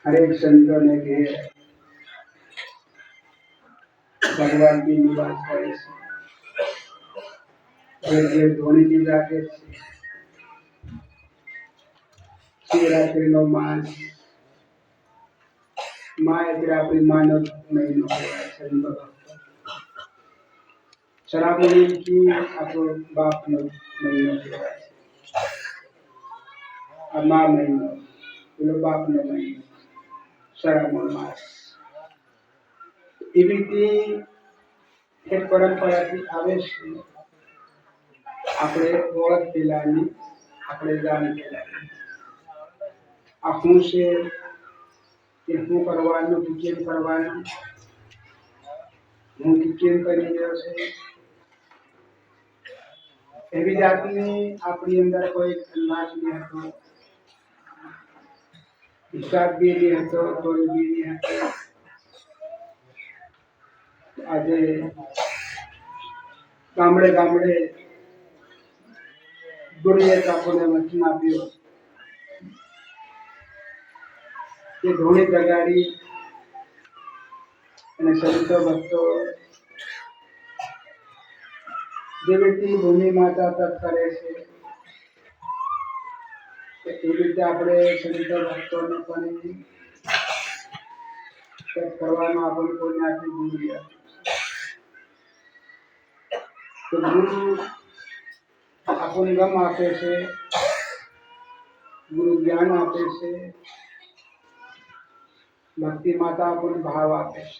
हरेक संतों ने भी भगवान की निवास करे છે ધોની ની રાખે છે શિવરાત્રીનો માસ માં એટલે આપણી માનો મહિનો કહેવાય છે શ્રાવણીથી આપણો બાપનો મહિનો કહેવાય છે આ મા મહિનો પેલો બાપનો મહિનો શ્રાવણ માસ એવી રીતે એક પરંપરાથી આવે છે આપણે ઓળખ પેલાની આપણે જાણ પેલાની આ શું છે કે શું કરવાનું કેમ કરવાનું હું કેમ કરી રહ્યો છે એવી જાતની આપણી અંદર કોઈ અંદાજ નહીં હતો હિસાબ બી નહીં હતો તોલ બી નહીં હતો આજે ગામડે ગામડે ગુરુએ આપણને વચન આપ્યું કે ધૂણી જગાડી અને સંતો ભક્તો જે વ્યક્તિ ભૂમિ માતા તપ કરે છે એ રીતે આપણે સંતો ભક્તોને પણ તપ કરવાનો આપણને કોઈને આપી ગુરુ તો ગુરુ આપણને ગમ આપે છે ગુરુ જ્ઞાન આપે છે ભક્તિ માતા આપણને ભાવ આપે છે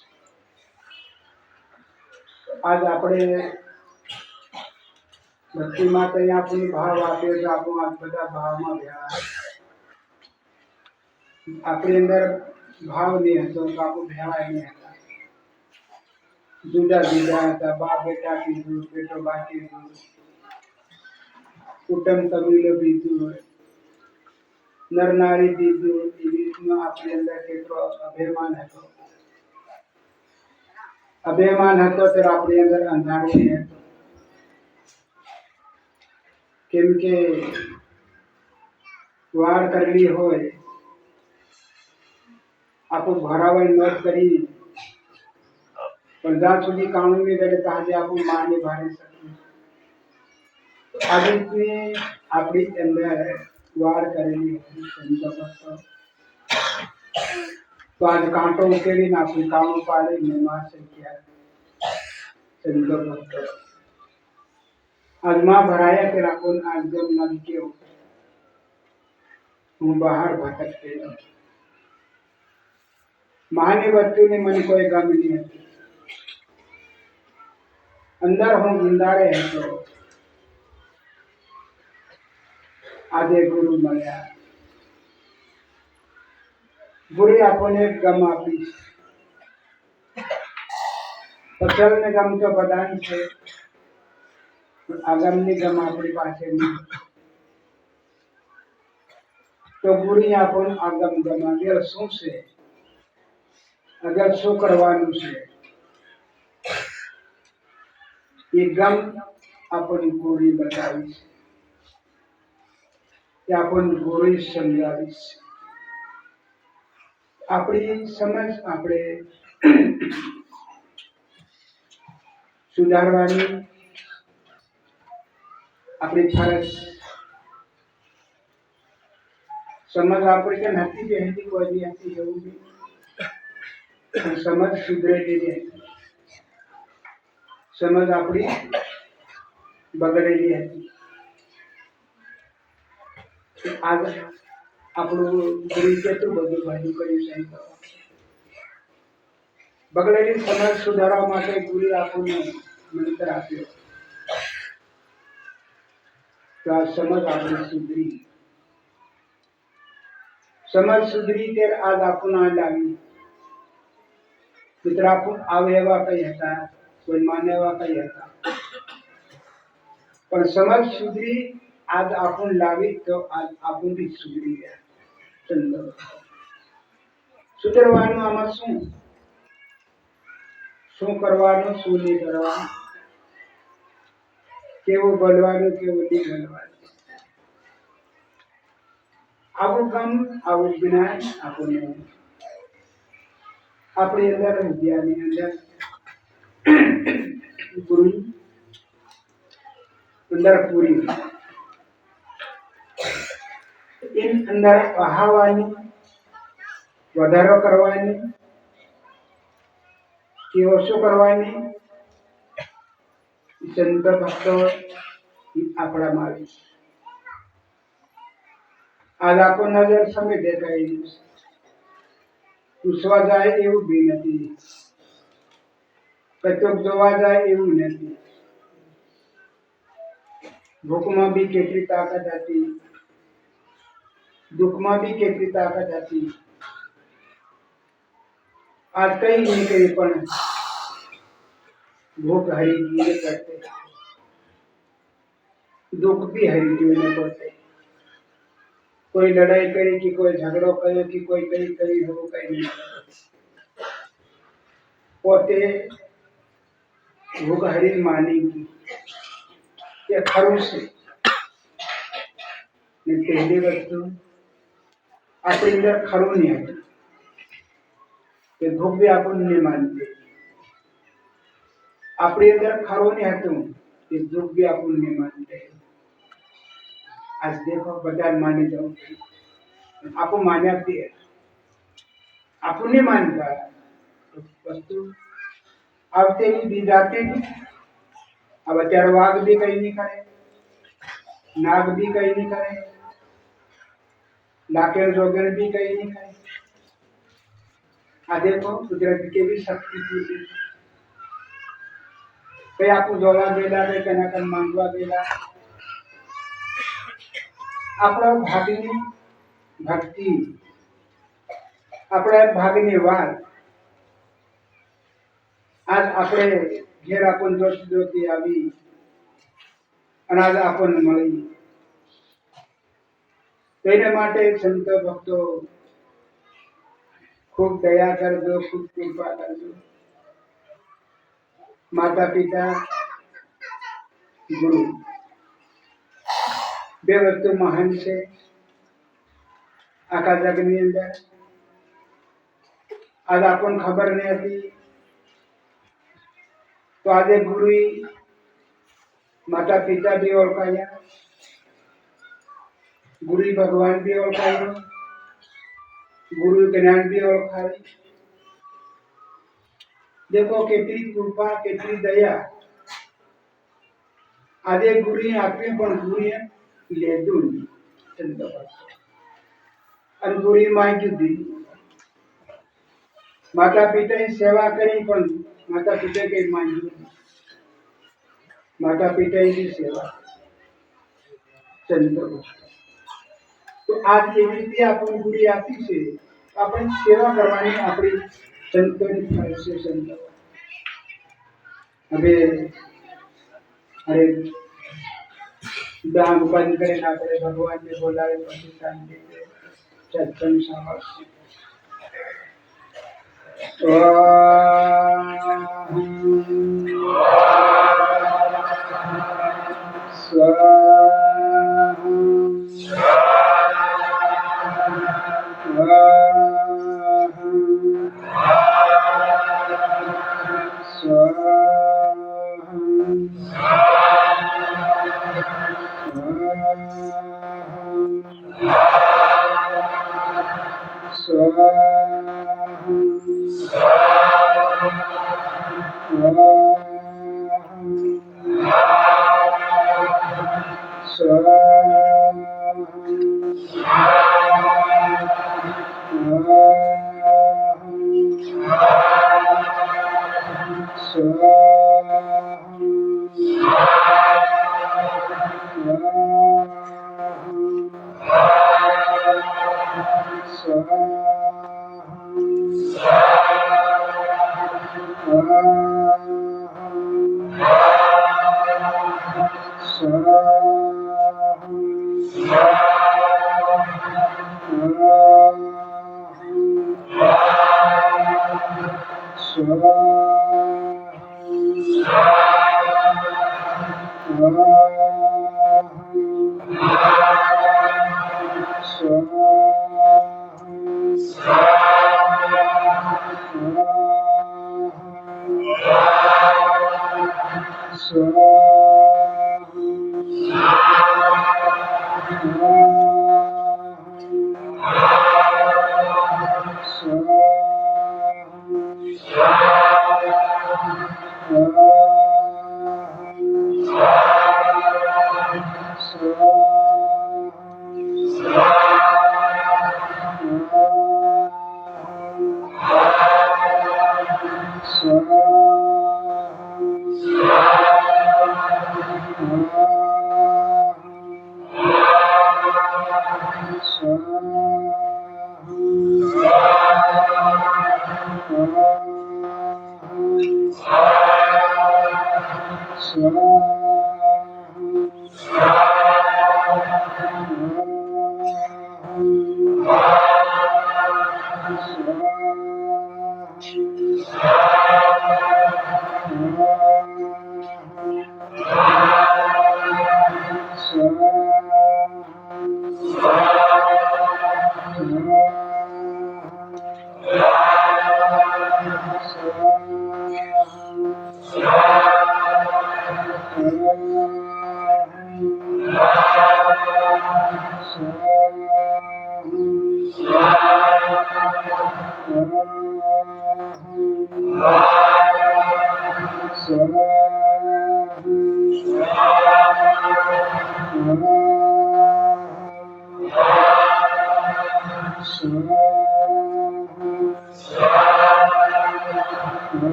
આજ આપણે ભક્તિ માતા આપણને ભાવ આપે છે આપણું આ બધા ભાવમાં ભેળા આપણી અંદર ભાવ નહીં હતો તો આપણું ભેળા નહીં હતા જુદા જુદા હતા બા બેટા કીધું બેટો બા કીધું કુટુંબ કબીલો બીજું નર નારી દીધું એ રીતનો આપણી અંદર કેટલો અભિમાન હતો ત્યારે આપણી અંદર અંધારું નહીં હતું કેમ કે વાળ કરેલી હોય આપણું ભરાવાય નોટ કરી પણ જ્યાં સુધી કાણું નહીં કરે ત્યાં સુધી આપણું માને ભારી શકીએ આ રીતની આપણી અંદર વાળ કરેલી હતી સંતો ભક્તો તો આજ કાંટો ઉકેલીને આપણું કાણું પાડીને માં શક્યા સંતો ભક્તો આજ માં ભરાયા કે આપણને આજ ગમ નથી કેવું હું બહાર ભટકતો માની વસ્તુની મને કોઈ ગમ નહીં હતી અંદર હું ગુંદારે હતો આજે ગુરુ મળ્યા ગુરુ આપણને ગમ આપી પટેલ ને ગમ તો બધાને છે આગમની ગમ આપણી પાસે નહીં તો ગુરુ આપણને આગમ ગમ આગળ શું છે આગળ શું કરવાનું છે એ ગમ આપણને ગુરુ બતાવી છે આપણને ગુરુ સમજાવી છે આપણી સમજ આપણે સુધારવાની આપણી ફરજ સમજ આપણી કે નથી બેહતી કોઈ હતી એવું નહીં સમજ સુધરેલી હતી સમજ આપણી બગડેલી હતી આજ આપણું ગુરુ કેટલું બધું ભલું કર્યું છે બગડેલી સમજ સુધારવા માટે ગુરુ આપણને મંત્ર આપ્યો તો આ સમજ આપણી સુધરી સમજ સુધરી ત્યારે આજ આપણને આ લાવી મિત્ર આપણું આવે એવા કઈ હતા કોઈ માને એવા કઈ હતા પણ સમજ સુધરી આજ આપણને લાવી તો આજ આપણું બી સુધરી ગયા સુધરવાનું આમાં શું કરવાનું શું નહીં કરવાનું કેવું બોલવાનું કેવું નહીં બોલવાનું આવું કામ આવું જ્ઞાન આપણને આપણી અંદર વિદ્યાની અંદર ગુરુ અંદર પૂરી એની અંદર વહાવાની વધારો કરવાની કે ઓછો કરવાની સંત ભક્તો આપણામાં આવી છે. આજ આપણો નજર સમય દેખાય પૂછવા જાય એવું બી નથી, કચોક જોવા જાય એવું નથી. ભૂખમાં બી કેટલી તાકાત હતી, દુઃખમાં બી કેટલી તાકાત હતી. આજ કઈ નહીં કરી પણ ભૂખ હરી ગઈ કરતે, દુઃખ બી હરી ગયું કરતે. કોઈ લડાઈ કરી કે કોઈ ઝઘડો કર્યો કે કોઈ કઈ કરી એવું કઈ નહીં. પોતે ભૂખ હરી માની ગઈ કે ખરું છે. ને પહેલી વસ્તુ આપણી અંદર ખરું નહીં હતું કે ભૂખ બી આપણને માનતી. આપણી અંદર ખરું નહીં હતું કે દુઃખ બી આપણને માનતી. આજ દેખો બધા માની જાઓ, આપણું માન્યા બી આપણને માનતા વસ્તુ આવતી બી જાતી બી. अब અત્યારે વાઘ બી કઈ નહીં કરે, નાગ બી કઈ નહીં કરે, લાકેર જોગર બી કઈ नहीं करे. આ देखो कुदरत કેવી શક્તિ છે. કઈ આપણું જોવા ગયેલા કઈ કના કન માંગવા ગયેલા, આપણા ભાગની ભક્તિ, આપણા ભાગની વાત આજ આપણે ઘેર આપણ જોતી આવી અને આજ આપણને મળી. તેના માટે સંત ભક્તો ખૂબ દયા કરજો, ખૂબ કૃપા કરજો. માતા પિતા ગુરુ બે વસ્તુ મહાન છે આખા જગની અંદર. આજ આપણને ખબર નહીં હતી તો આજે ગુરુ માતા પિતા બી ઓળખાયા, गुरु भगवान भी ओळखायो, गुरु ज्ञान भी ओळखाय. देखो केटली कृपा केटली दया आजे गुरु आपी पण गुरु लेदून संत अन गुरु माग्યું दी. माता पिता सेवा करी पण माता पिता कई माग्યું, माता पिता की सेवा संत. तो आज केवी રીતે આપણને ગુરુ આપી છે આપણે સેવા કરવાની આપણી સંતોની ફરજ છે. સંતો હવે અરે દાન બંધ કરીને આપણે ભગવાનને બોલાવી પછી શાંતિ સત્સંગ સાંભળશે.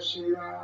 Shiva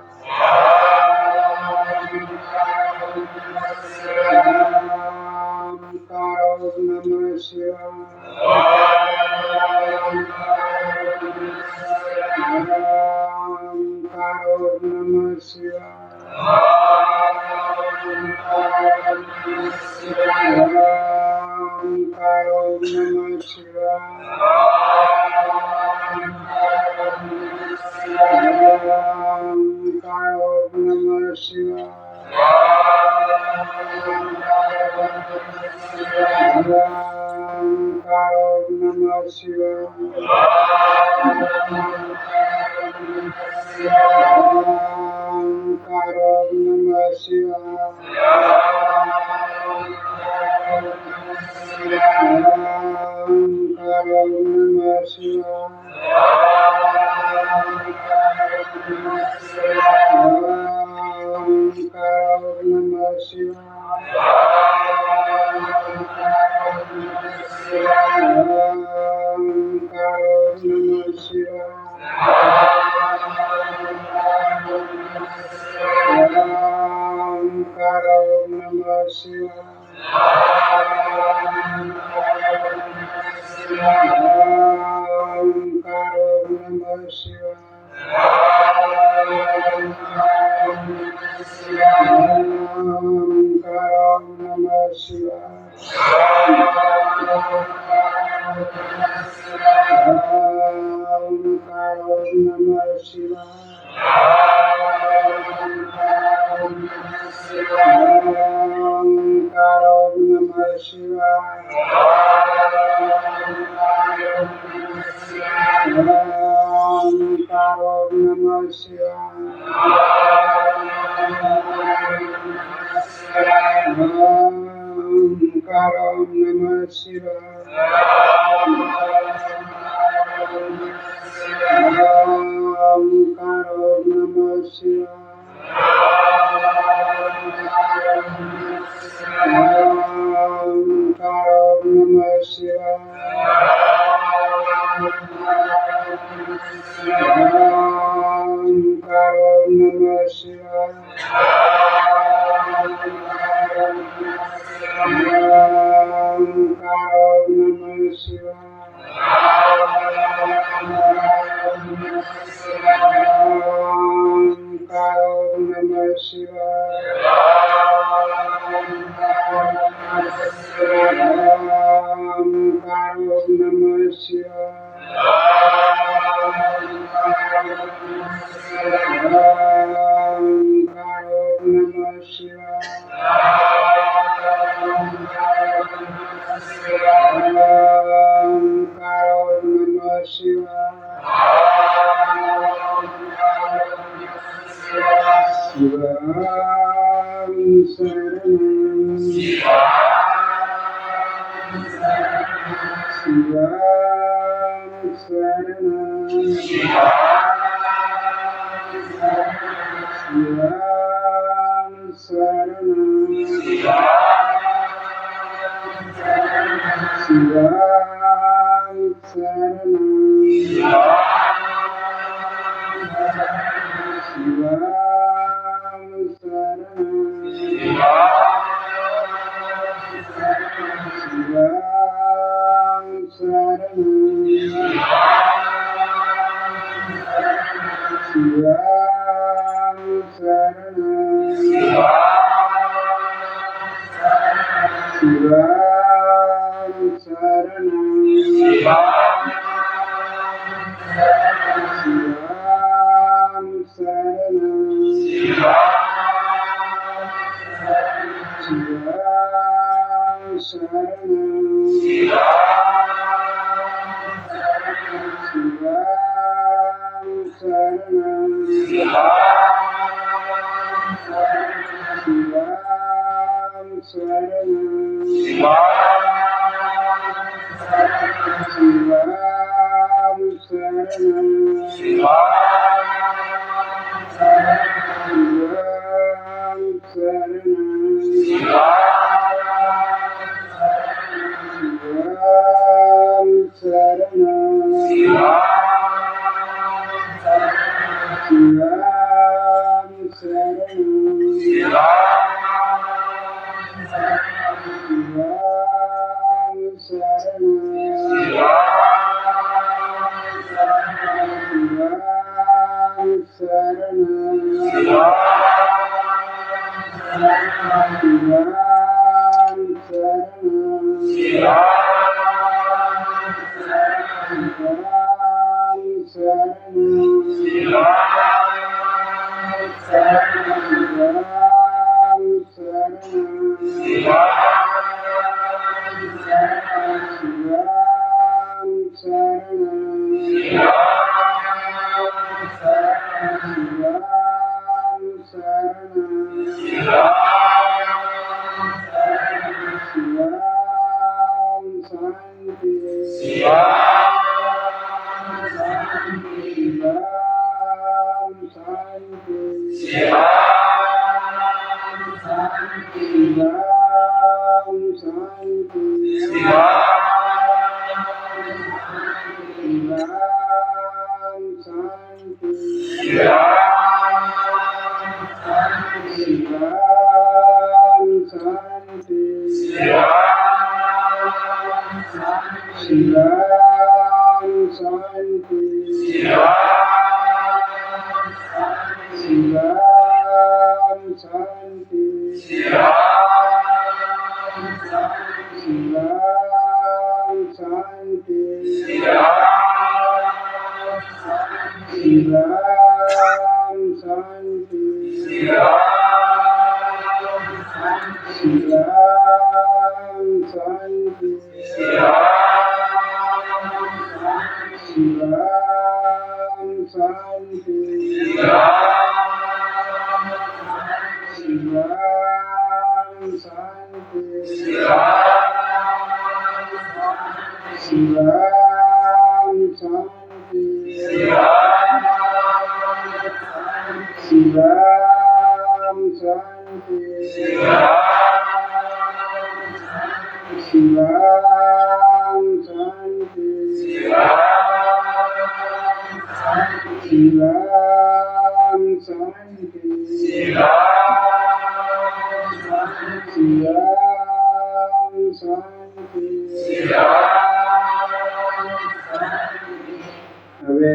હવે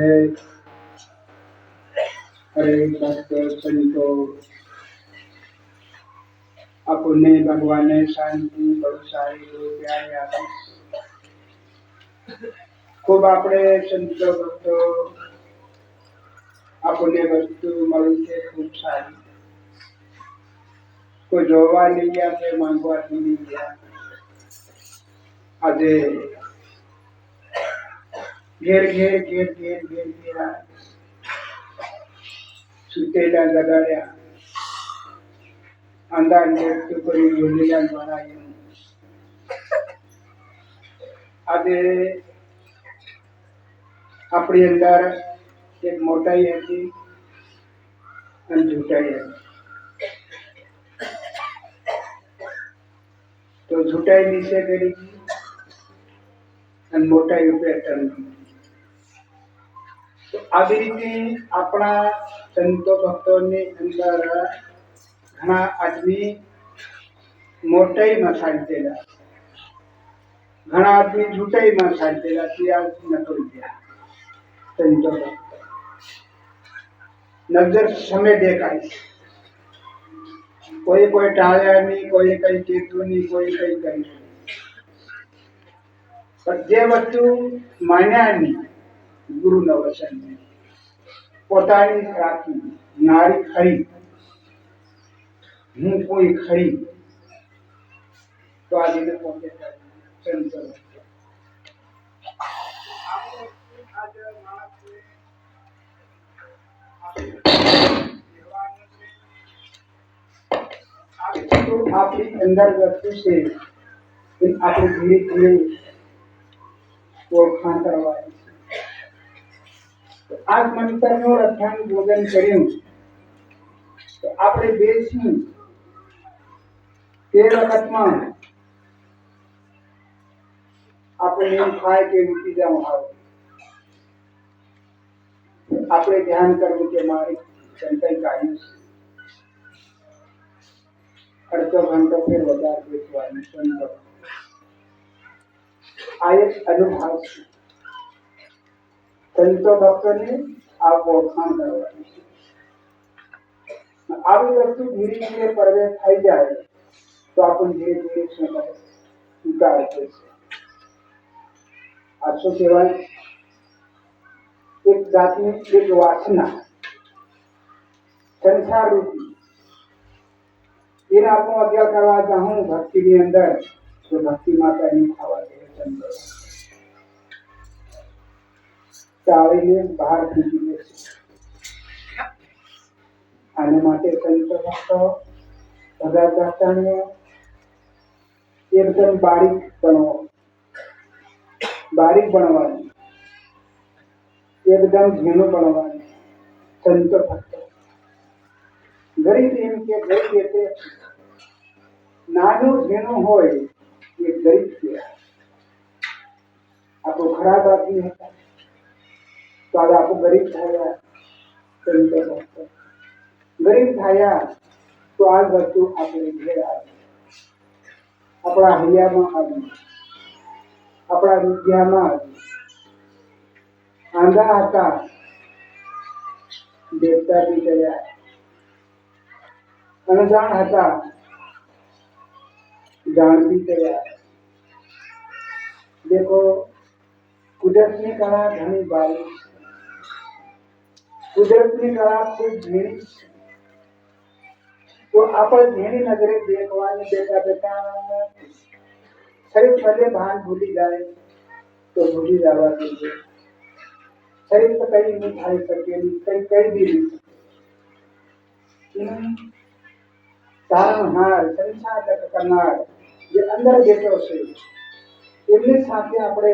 હરે ભક્ત સંતો આપણને ભગવાને શાંતિ બહુ સારી રીતે આપી. ખૂબ આપણે સંતો ભક્તો આપણને વસ્તુ મળી છે ખૂબ સારી. કોઈ જોવા નહીં ગયા કે માંગવાથી નહીં ગયા. આજે ઘેર ઘેર ઘેર ઘેર ઘેર ઘેર સુતેલા જગાડ્યા, અંધાર નૃત્ય કરી બોલેલા ભણાયું. આજે આપણી અંદર એક મોટાઈ હતી અને જૂટાઈ હતી. તો જૂટાઈ નીચે કરી અને મોટાઈ ઉપર ટળી. આવી રીતે આપણા સંતો ભક્તોની અંદર ઘણા આદમી મોટાઈમાં સાંચેલા, ઘણા આદમી જૂટાઈમાં સાંચેલા ત્યાં નકળી ગયા. સંતો ભક્તો નજર સમય દેખાય, કોઈ કોઈ ટાળ્યા નહીં, કોઈ કઈ કીધું નહીં, કોઈ કઈ કર્યું. પણ જે વસ્તુ માન્યા નહીં, ગુરુના વચન પોતાની રાખી, નારી ખરી, હું કોઈ ખરી, તો આજે પોતે સંતો આપણી અંદર વસ્તુ છે એ આપણે ધીરે ધીરે ઓળખાણ કરવાની છે. આ મંત્રનું અઠ્ઠાણ ભોજન કર્યું તો આપણે બેસી તે વખતમાં આપણે એમ થાય કે ઉઠી જવું આવે. આપણે ધ્યાન કરવું કે મારી સંતાઈ કાઢ્યું છે. અડધો ઘંટો ફેર વધારે બેસવાનું સંતો. આ એક અનુભવ છે. સંતો ભક્તોને આ ઓળખાણ કરવાની છે. આવી વસ્તુ ધીરે ધીરે પ્રવેશ થઈ જાય તો આપણને ધીરે ધીરે સ્વીકાર થશે. આ શું કહેવાય? એક જાતની એક વાસના સંસાર રૂપી એને આપણું અધ્યાય કરવા ચાહું ભક્તિની અંદર તો ભક્તિ માતા એની ખાવા દે ચંદ્ર ચાવીને બહાર ફેંકી દે છે. આને માટે સંતો ભક્તો બધા ભક્તોને એકદમ બારીક બનવાની એકદમ ઝીણું બનવાની. સંતો ભક્તો ગરીબ એમ કે ગરીબ એટલે નાનું ઝીણું હોય એ ગરીબ કહેવાય. આપણું ખરાબ આદમી હતા તો આજે આપણું ગરીબ થયા. સંતો ભક્તો ગરીબ થયા તો આ વસ્તુ આપણે ઘેર આવી, આપણા હૈયામાં આવી, આપણા વિદ્યામાં આવી. આંધા હતા દેવતા બી ગયા, અણજાણ હતા જાણ બી ગયા. देखो કુદરતની કળા ઘણી બારીક છે. કુદરતની કળા ખૂબ ઝીણી છે. તો આપણે ઝીણી નજરે દેખવાની બેઠા બેઠા શરીર ભલે ભાન ભૂલી જાય તો ભૂલી જવા જોઈએ. શરીર તો કઈ નહીં થાય શકેલી, કઈ બી નહીં. તારણહાર સંસાર કરનાર જે અંદર બેઠો છે એમની સાથે આપણે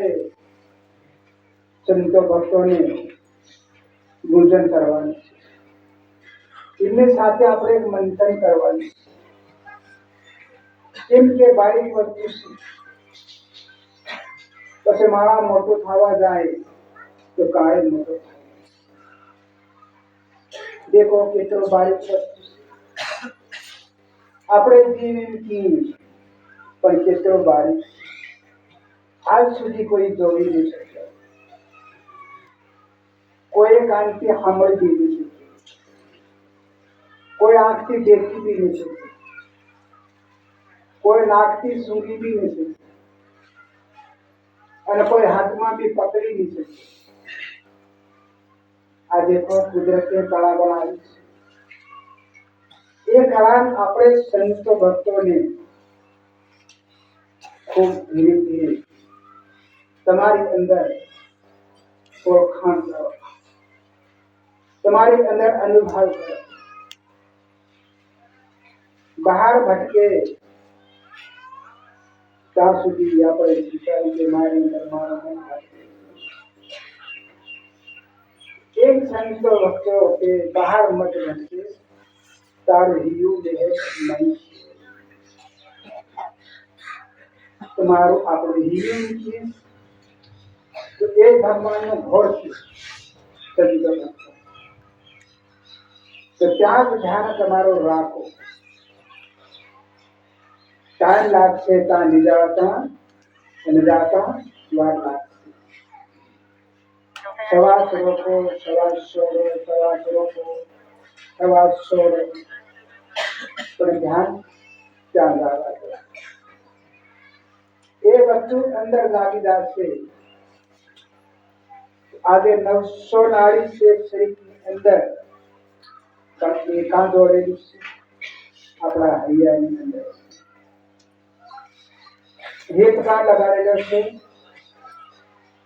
સંતો ભક્તોને પૂજન કરવાનું છે. એમની સાથે આપણે એક મંથન કરવાનું છે. કેમ કે બારીક વસ્તુ છે પછી માળા મોટું થવા જાય તો કાળે મોટો થાય. દેખો કેટલો બારીક વસ્તુ છે. આપણે જીવનથી પણ કેટલો બારીક આજ સુધી કોઈ જોઈ નહીં શકે, કોઈ કાનથી સાંભળી બી નહીં શકે, કોઈ આંખથી દેખી બી નહીં શકે, કોઈ નાકથી સૂંઘી બી નહીં શકે અને કોઈ હાથમાં બી પકડી નહીં શકે. આ દેખો કુદરતે કળા બનાવી છે. એ કળા આપણે સંતો ભક્તોને ખૂબ ધીરે ધીરે તમારી અંદર ઓળખાણ કરો, તમારી અંદર અનુભવ કરો. બહાર ભટકે ત્યાં સુધી આપણે વિચાર્યું કે મારી અંદર મારા મન ભટકે. એક સંતો ભક્તો કે બહાર મત ભટકે તારું હિયું જે નહીં. તમારું આપણું હિયું છે તો એ ભગવાનનો ઘોર છે. સંતો ભક્તો તો ત્યાં જ ધ્યાન તમારું રાખો. ટાઈમ લાગશે ત્યાં નિજાતા અને જાતા વાર લાગશે. સવાસ રોકો, સવાસો રોકો, પણ ધ્યાન ત્યાં લાવવા દો. એ વસ્તુ અંદર લાગી જશે. આજે 900 નાડી છે શરીરની અંદર પણ એકાંત દોડેલું છે આપણા હૈયાની અંદર. હેત કાં લગાડેલો છે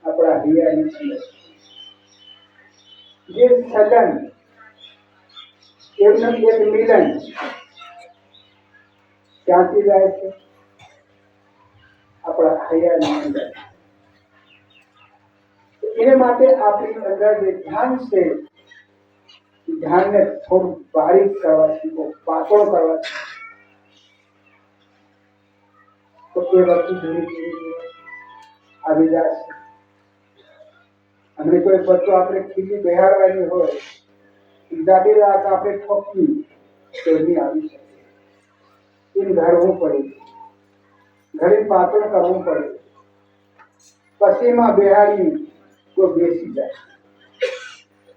આપણા હૈયાની અંદર. જે સદન એમનું એક મિલન ક્યાંથી જાય છે આપણા હૈયાની અંદર. એને માટે આપણી અંદર જે ધ્યાન છે ધ્યાનને થોડું બારીક કરવા શીખો, પાતળો કરવા શીખો. તો એ વસ્તુ ધીરે ધીરે આવી જશે. અને કોઈ વસ્તુ આપણે ખીલી બેહાડવાની હોય દાદી રાત આપણે ઠોકી તો નહીં આવી શકે. એને ઘડવું પડે, ઘડી પાતળ કરવું પડે, પછીમાં બેહાડી તો બેસી જાય.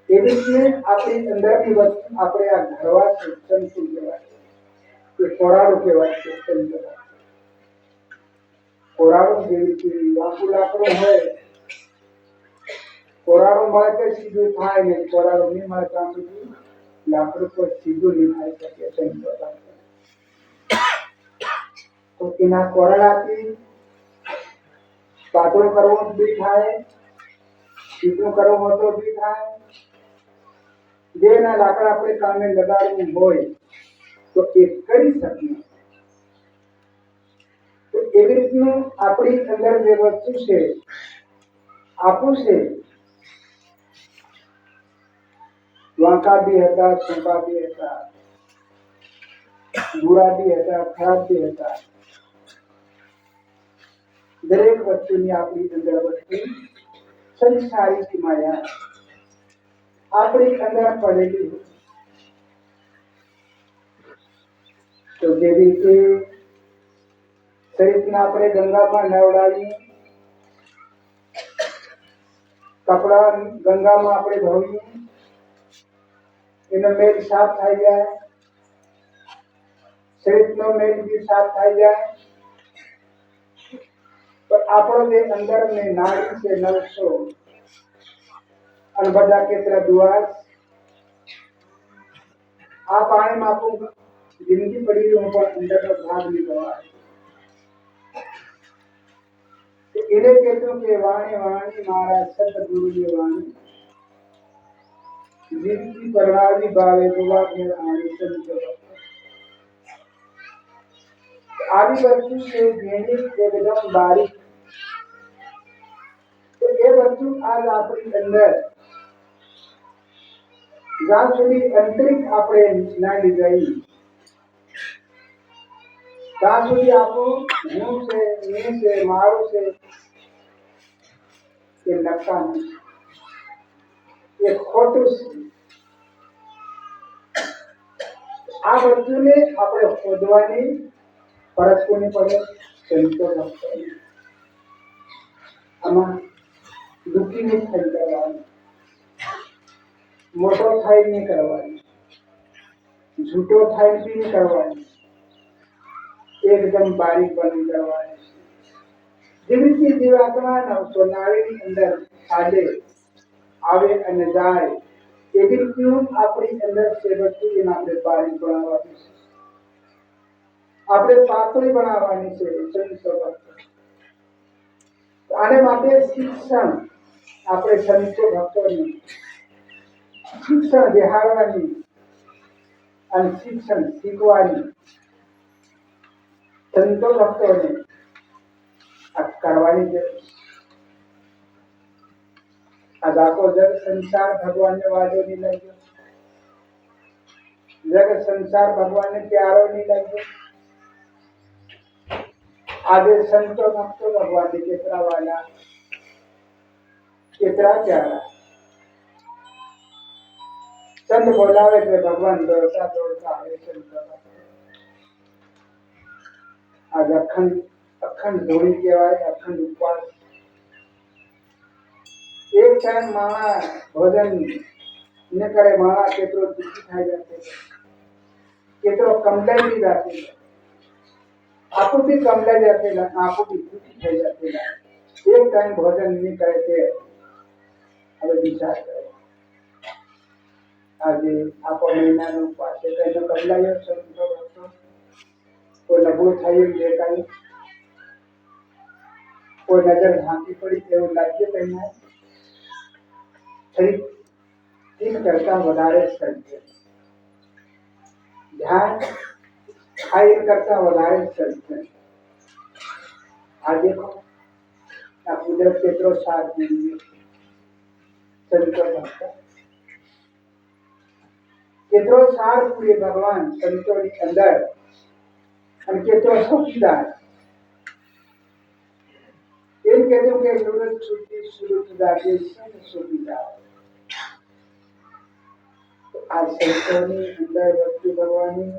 એવી રીતે આપણી અંદરની વસ્તુ આપણે આ ઘડવા છે સંતુ કહેવાય, કે કોરાડું કહેવાય છે. સંતો કોરાડું જેવી રીતે લાકડું હોય કોરાડો મળે તો સીધું થાય ને કોરાડો નહીં મળે ત્યાં સુધી લાકડું કોઈ સીધું નહીં થાય શકે તો એના કોરાડાથી પાતળો કરવો બી થાય, સીધું કરવો હોય તો બી થાય. જેના લાકડા આપણે કામે લગાડવું હોય તો એ કરી શકીએ. તો એવી રીતનું આપણી અંદર જે વસ્તુ છે આપું છે, વાંકા બી હતા, છૂપા બી હતા, બુરા બી હતા, ખરાબ બી હતા. દરેક વસ્તુની આપણી અંદર વસ્તુ સંસારી માયા આપણી અંદર પડેલી. તો જેવી રીતે શરીરને આપણે ગંગામાં નવડાવી, કપડા ગંગામાં આપણે ધોઈએ, એનો મેલ સાફ થઈ જાય, શરીરનો મેલ બી સાફ થઈ જાય. પણ આપણો જે અંદર ની નાડી છે, નવસો અને બધા કેટલા દુઆસ આ પાણીમાં આપણું જિંદગી પડી રહ્યું પણ અંદરનો ભાગ નીકળવા. એને કહેતું કે વાણી વાણી મારા સદગુરુની વાણી, જિંદગી પરણાવી ભાવે દુઆ ઘેર આણી સંતો. આવી વસ્તુ છે જેની એકદમ બારીક. તો એ વસ્તુ આજ આપણી અંદર જ્યાં સુધી આંતરિક આપણે ના લીધાઈ ત્યાં સુધી આપણું હું છે, મેં છે, મારું છે એ નકામું છે, એ ખોટું છે. આ વસ્તુને આપણે ખોદવાની ફરજ કોની પડે? સંતો ભક્તોની. આમાં દુઃખી નહીં થઈ કરવાની, મોટો થાય નહીં કરવાની, झूठो થાય બી નહીં કરવાની, એકદમ બારીક બની કરવાની. જેવી જીવાત્મા નવસો નાડીની અંદર ચાલે આવે અને જાય એવી રીતનું આપણી અંદર છે વસ્તુ એને આપણે બારીક બનાવવાની છે, આપણે પાતળી બનાવવાની છે. આને માટે શિક્ષણ આપણે સંતો ભક્તોની શિક્ષણ બેહાડવાની અને શિક્ષણ શીખવાની સંતો ભક્તોને કરવાની જરૂર. આ આખો જગ સંસાર ભગવાનને વાજો નહીં લાગ્યો, જગ સંસાર ભગવાનને પ્યારો નહીં લાગ્યો. આજે સંતો ભક્તો ભગવાનને કેટલા વાલા, કેટલા પ્યારા. સંત બોલાવે એટલે ભગવાન દોડતા દોડતા આવે. સંતો આજ અખંડ ધોળી કહેવાય, અખંડ ઉપવાસ. એક ટાઈમ માણા ભોજન ન કરે, માણા કેટલો દુઃખી થઈ જશે, કેટલો કમલાઈ બી જશે, આંખો બી કમલાઈ જશે, આંખો બી દુઃખી થઈ જશે. એક ટાઈમ ભોજન નહીં કરે તે હવે વિચાર કરે. આજે આખો મહિનાનો ઉપવાસ છે, કઈ કમલાયો સંતો ભક્તો કોઈ નબળું થયું દેખાય, કોઈ નજર ઢાંકી પડી એવું લાગ્યું કઈ શરીર કરતા વધારે સર્જન, ધ્યાન ખાઈ કરતા વધારે સર્જન. આ દેખો આ કુદરત કેટલો સાથ દીધો, સંતો ભક્ત કેટલો સાર પૂરે ભગવાન સંતોની અંદર અને કેટલો ચોકીદાર. એમ કહેતું કે સુરત છૂટી સુરત દાદે ચોકીદાર. આ સંતોની અંદર વસ્તુ ભગવાનની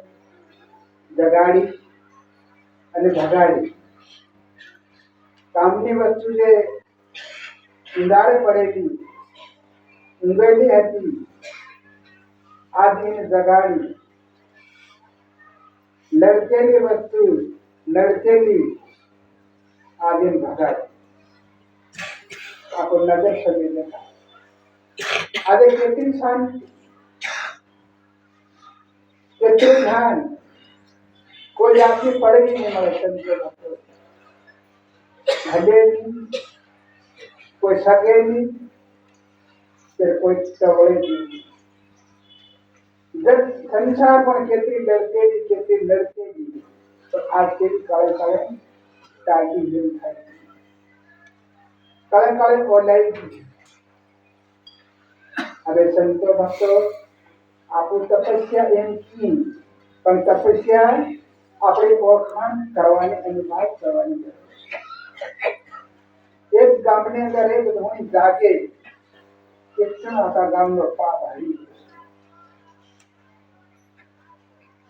જગાડી અને ભગાડી. કામની વસ્તુ જે ઊંડાળે પડેલી ઊંઘેલી હતી આદિને જગાડી. લડકેલી વસ્તુ લડકેલી આદિને ભગાડી. આપણો નજર સમી દેખાય. આજે કેટલી શાંતિ, કેટલું ધ્યાન, કોઈ જાતની પડવી નહીં મળે. સંતો ભક્તો હડે નહીં, કોઈ સગે નહીં, કે કોઈ ટવળે નહીં. સંસાર પણ કેટલી લડકેલી, કેટલી લડકેલી, તો આ કેવી કાળે કાળે ટાળતી જેમ થાય, કાળે કાળે ઓલાઈ ગઈ. હવે સંતો ભક્તો આપણું તપસ્યા એમ કી, પણ તપસ્યા આપણે ઓળખાણ કરવાની અને વાત કરવાની જરૂર. એક ગામની અંદર એક ધોણી જાગે, કેટલા આખા ગામનો પાપ હારી.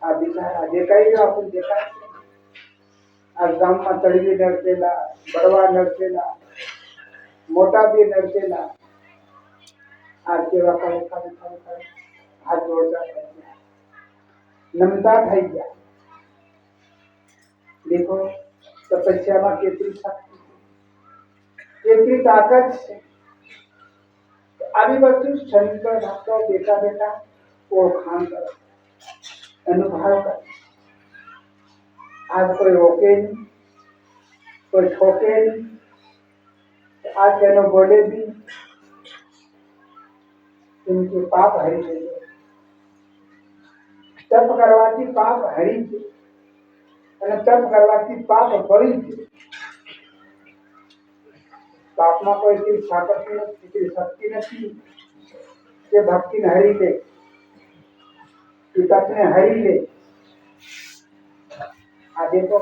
આ બિચારા દેખાઈ ગયો, આપણને દેખાય છે. આ ગામમાં તળવી નડકેલા, બળવા નડકેલા, મોટા બી નડકેલા, આ કેવા કરે હાથ જોડતા થઈ ગયા, નમતા થઈ ગયા. દેખો તપસ્યામાં કેટલી શક્તિ, કેટલી તાકાત છે. આવી બધું સંત ભક્તો બેઠા બેઠા ઓળખાણ કરે, અનુભવ કરે. આજ કોઈ રોકે નહીં, કોઈ ઠોકે નહીં, આજ તેનો બોલે બી इनके पाप हरी गए. तप करवाती पाप हरी गए અને તપ કરવાથી પાપ બળી ગયું. પાપમાં કોઈ એટલી તાકાત નથી, એટલી શક્તિ નથી કે ભક્તિને હરી લે, કે તપને હરી લે. આ દેખો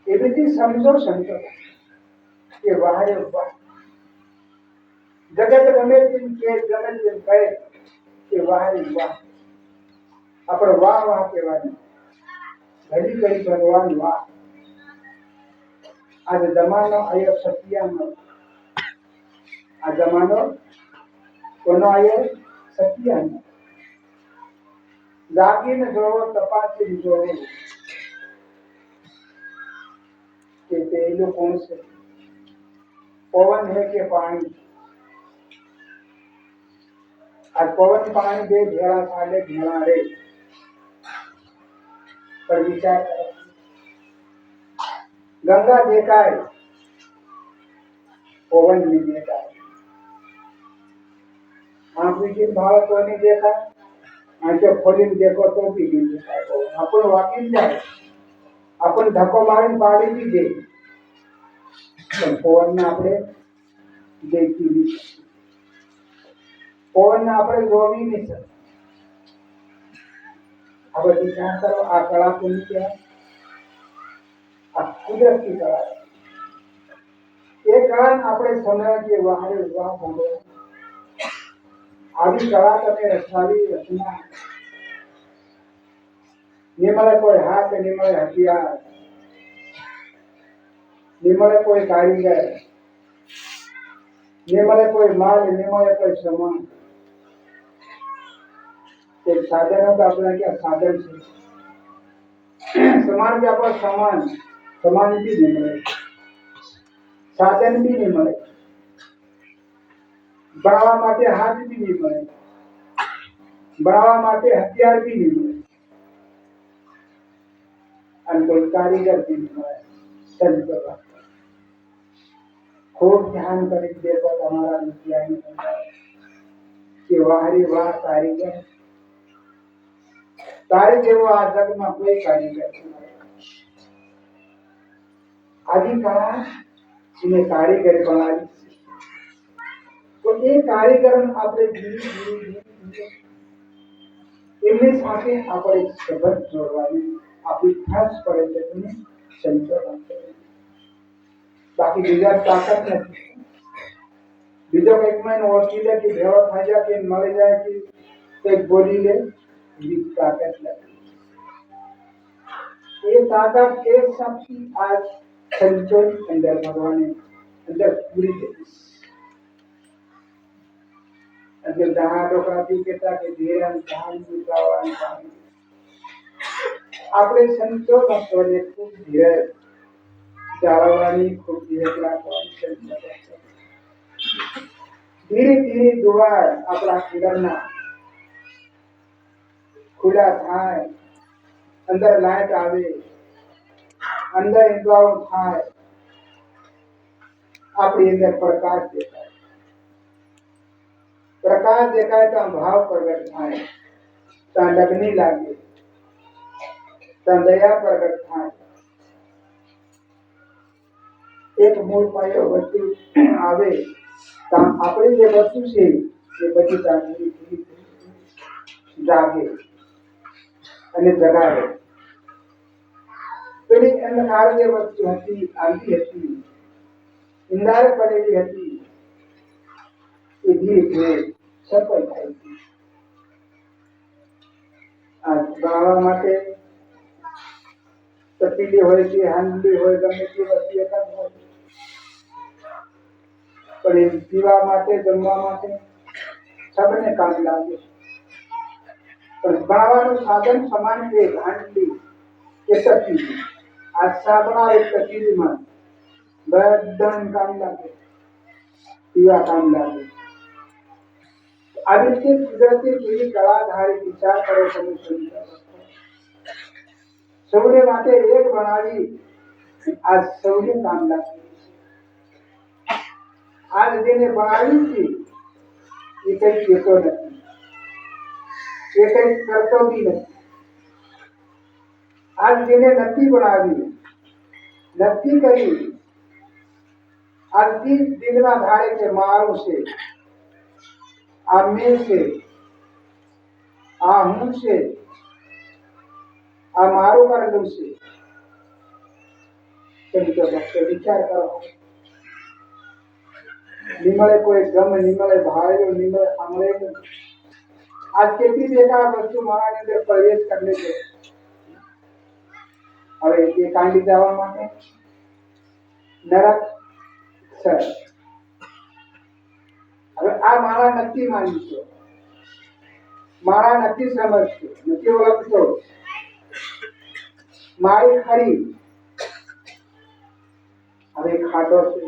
એ બધી સમજો સંતો કે વાહ રે વાહ, જગત ગમે તેમ કે ગમે તેમ કહે કે વાહ રે વાહ, આપણે વાહ વાહ કહેવાની. ઘડી ઘડી ભગવાન વાહ. આજે જમાનો આવ્યો સત્યાનો, આ જમાનો કોનો આવ્યો? સત્યાનો. જાગીને જોવો, તપાસીને જોવો કે પેલું કોણ છે, પવન હે કે પાણી. આ પવન પાણી બે ભેળા ચાલે, ભેળા રે. पर विचार करो, गंगा देखाय, पवन नहीं देखाय, आंख बीच बालक को नहीं देखा, आंखें खोली देखो तो भी नहीं देखाय. अपन वाकिंग जाए, अपन धक्को मारी पाड़ी भी दे, પણ પવનને આપણે દેખી નહીં શકીએ, પવનને આપણે જોવી નહીં શકીએ. હવે વિચાર કરો, આ કળા કોની કહેવાય? આ કુદરતી કળા. એ કળાને આપણે સમજીએ, વાહ રે વાહ ભગવાન, આવી કળા તમે રચનાવી રચના. નિમળે કોઈ હાથ, નિમળે હથિયાર, નિમળે કોઈ કારીગર, નિમળે કોઈ માલ, નિમળે કોઈ સામાન. एक साधनों का अपना क्या साधन है, समान के अपना समान, समान भी नहीं मिले, साधन भी नहीं मिले, बढ़ावा माटे हाथ भी नहीं मिले, बढ़ावा माटे हथियार भी नहीं मिले, और कोई कारीगर भी नहीं मिले. संत खूब ध्यान कर देखो हमारा विद्या कि वाह रे वाह कारीगर, तारे जेवो आ जगમાં કોઈ કારીગર નથી. આદિ કળા એને કારીગર બનાવી છે. તો એ કારીગરને આપણે એમની સાથે આપણે સંબંધ જોડવાની આપણી ખાસ પડે છે. એને સંચોલન કરવું, બાકી બીજા તાકાત નથી. બીજો કંઈક માં ઓળખી લે કે ભેળો થઈ જાય કે મળી જાય કે કંઈક બોલી લે, ताकत लगी. ये ताकत एक शक्ति आज संचोल अंदर भगवान ने अंदर पूरी दी. अंदर दहा डोकराती कहता कि धीरन ध्यान जुटावन पानी. આપણે સંચોલ ભક્તોને ખૂબ ધીરજ જાળવવાની, ખૂબ ધીરજ રાખવાની. ધીરે ધીરે દ્વાર આપણા અંદરના ખુલ્લા થાય, અંદર લાઈટ આવે, અંદર ઇંદવાઓ થાય, આપણી અંદર પ્રકાશ દેખાય. પ્રકાશ દેખાય તો ભાવ પ્રગટ થાય, ત્યાં લગ્ની લાગે, ત્યાં દયા પ્રગટ થાય. એક મૂળ પાયો વસ્તુ આવે તો આપણી જે વસ્તુ છે એ બધી ત્યાં જાગે અને જગાડે. પેલી અંધકાર જે વસ્તુ હતી, આવી હતી, ઇંધારે પડેલી હતી, એ ધીરે ધીરે સફળ થાય છે. આ ગાવા માટે તપેલી હોય છે, હાંડલી હોય, ગમે તે વસ્તુ એક જ હોય, પણ એ પીવા માટે, જમવા માટે સબને કામ લાગે. પણ ગાવાનું સાધન સમાન છે, હાંડલી કે તપેલી. આ સાબણા એક તપેલીમાં બધાને કામ લાગે, પીવા કામ લાગે. આવી રીતે કુદરતી કેવી કળાધારી વિચાર કરે તમે સૌને માટે એક બનાવી આ સૌને કામ લાગે. આજ જેને બનાવી છે એ કઈ કહેતો નથી, એ કઈ કરતો બી નથી. આજ જેને નથી બનાવી, નથી કરી, આજથી દિલમાં ધારે કે મારું છે, આ મેં છે, આ હું છે, આ મારું કરેલું છે. વિચાર કરો, નિમળે કોઈ ગમ, નિમળે ભાઈ, નિમળે આમળે. आज કેટલી બેકાર વસ્તુ મારાની અંદર પ્રવેશ કરને છે. હવે એ કાંડી જવા માટે નરક સર. હવે આ મારા નક્કી માની છો, મારા નક્કી સમજતો, નથી ઓળખતો, મારી ખરી. હવે ખાટો છે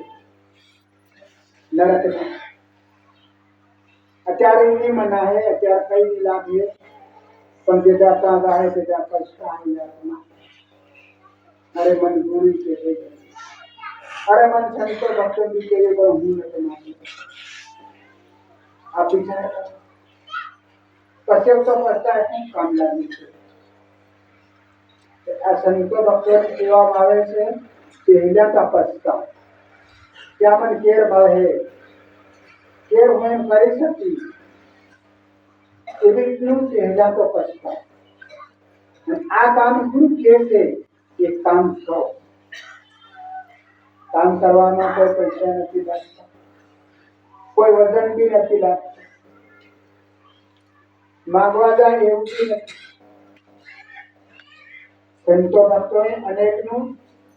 નરક. અત્યારે નહીં મના હે, અત્યારે કઈ નહીં લાગે, પણ જે જાતા જાય તે જાતા આવી જાતા. અરે મન ગુરી છે, અરે મન સંતો ભક્તો બી કે હું નથી માનું. आप विचार कश्यप तो पड़ता है काम लागे છે. આ સંતો ભક્તોની સેવામાં આવે છે પહેલા તપસ્યા. ત્યાં પણ કેર મળે, કેર હું એમ કરી શકી એવી રીતનું પહેલા તો પછતા. આ કામ શું કે છે? એ કામ કરો. કામ કરવામાં કોઈ પૈસા નથી લાગતા, કોઈ વજન બી નથી લાગતું, માગવા જાય એવું બી નથી. સંતો ભક્તોએ અનેકનું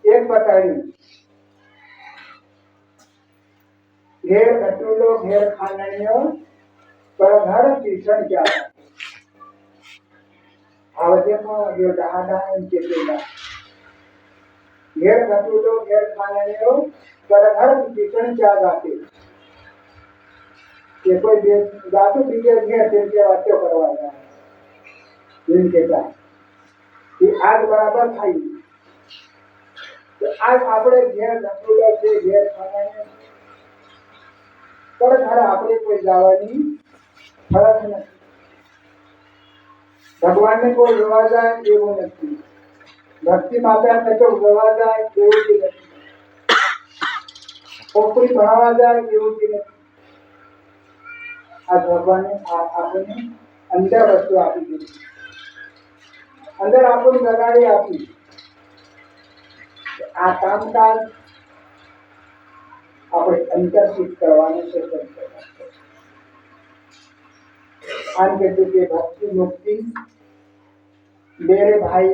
એક બતાવ્યું, ઘેર ઘટુલો ઘેર ખાનણીઓ પર ઘર ભીષણ ક્યાં આવજેમાં જો ડાડા એમ કેલા ઘેર ઘટુલો ઘેર ખાનણીઓ પર ઘર ભીષણ ક્યાં જાતે. કે કોઈ જાતું બીજે ઘેર તેમ કે વાતો કરવા જાય એમ કહેતા એ આજ બરાબર થાય. આજ આપણે ઘેર ઘટુલો છે, ઘેર ખાનણીઓ પર ઘર આપણે કોઈ જવાની ફરજ નથી. ભગવાનને કોઈ જોવા જાય એવું નથી, ભક્તિ માતાને તો જોવા જાય એવું બી નથી, છોકરી ભણાવવા જાય એવું બી નથી. આ ભગવાને આપણને અંદર વસ્તુ આપી દીધી, અંદર આપણને લગાડી આપી. આ કામકાજ આપણે અંતરશીત કરવાનું છે. આમ કહેતું કે ભક્તિ મુક્તિ मेरे भाई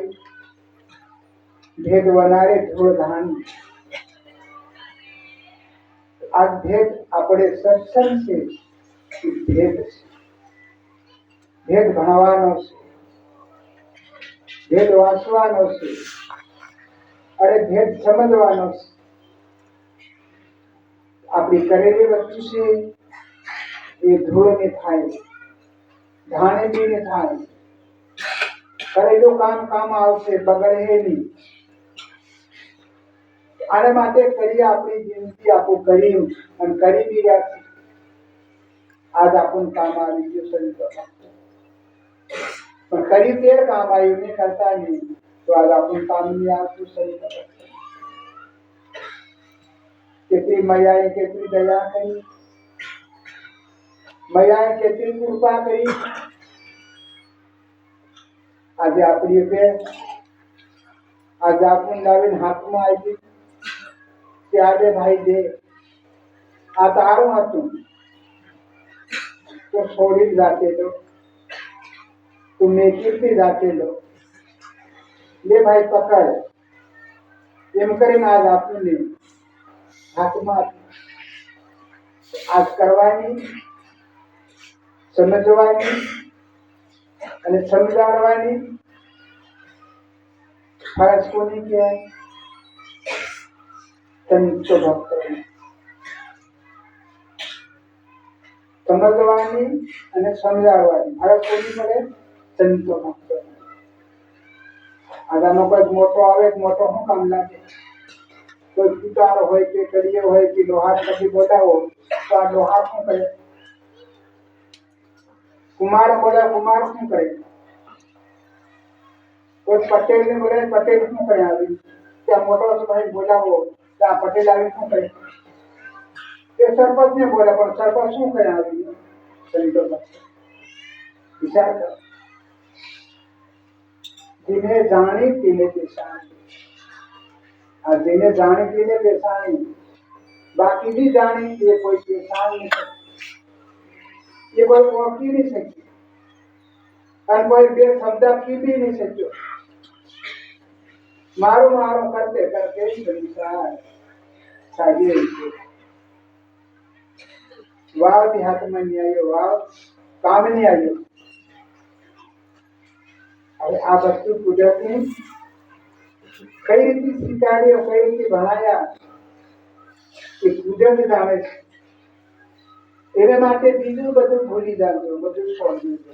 भेद बनारे धूल धान. आज भेद अपने सत्संग से भेद भेद भणવાનો છે, भेद વાંચવાનો છે, અરે भेद સમજવાનો છે. આપણી કરેલી વસ્તુ છે એ ધૂળ ને થાય, ધાણે બી ને થાય, કરેલું કામ આવશે, બગડે નહીં. આના માટે કરી આપણી જિંદગી આપણું કર્યું અને કરી બી રહ્યા છે. આજ આપણું કામ આવી ગયું શરીર પણ કર્યું તે કામ આવ્યું ને કરતા નહીં તો આજ આપણું કામ નહીં આવતું શરીર. કેટલી મયાએ કેટલી દયા કરી, મયાએ કેટલી કૃપા કરી. આજે આપણી પે આજે આપણે લાવીને હાથમાં આવી કે આજે ભાઈ દે, આ તારું હતું તો છોડી જાતે લો, તું મેકીથી જાતે લો, લે ભાઈ પકડ, એમ કરીને આજ આપણને હાથમાં આજ કરવાની, સમજવાની અને સમજાવવાની ફરજ કોની કહેવાય? સંતો ભક્તોની. સમજવાની અને સમજાવવાની ફરજ કોની પડે? સંતો ભક્તોની. આગાનો કોઈ મોટો આવે, મોટો શું કામ લાગે? કોઈ કુટાર હોય કે કડિયો હોય કે લોહાર પછી બોલાવો તો આ લોહાર શું કરે? કુમાર બોલે, કુમાર શું કરે? કોઈ પટેલ ને બોલે, પટેલ શું કરે? આવી ત્યાં મોટો ભાઈ બોલાવો તો આ પટેલ આવી શું કરે? એ સરપંચ ને બોલે પણ સરપંચ શું કરે? આવી સંતો વિચાર કરો. જેને જાણી તેને પેશાણી, આ જેને જાણી તેને પેશાણી, બાકી બી જાણી એ કોઈ પેશાણ નહીં શકે, એ કોઈ ઓળખી નહીં શકે અને કોઈ બે શબ્દ કી બી નહીં શક્યો. મારું મારું કરતે કરતે સંસાર સાજી છે. વાવ થી હાથમાં નહીં આવ્યો, વાવ કામ નહીં આવ્યો. હવે આ વસ્તુ કુદરતની કઈ રીતે સ્વીકાર્યો, કઈ રીતે ભણાયા એ કુદરત જાણે છે. એને માટે બીજું બધું ભૂલી જાજો, બધું છોડી દો.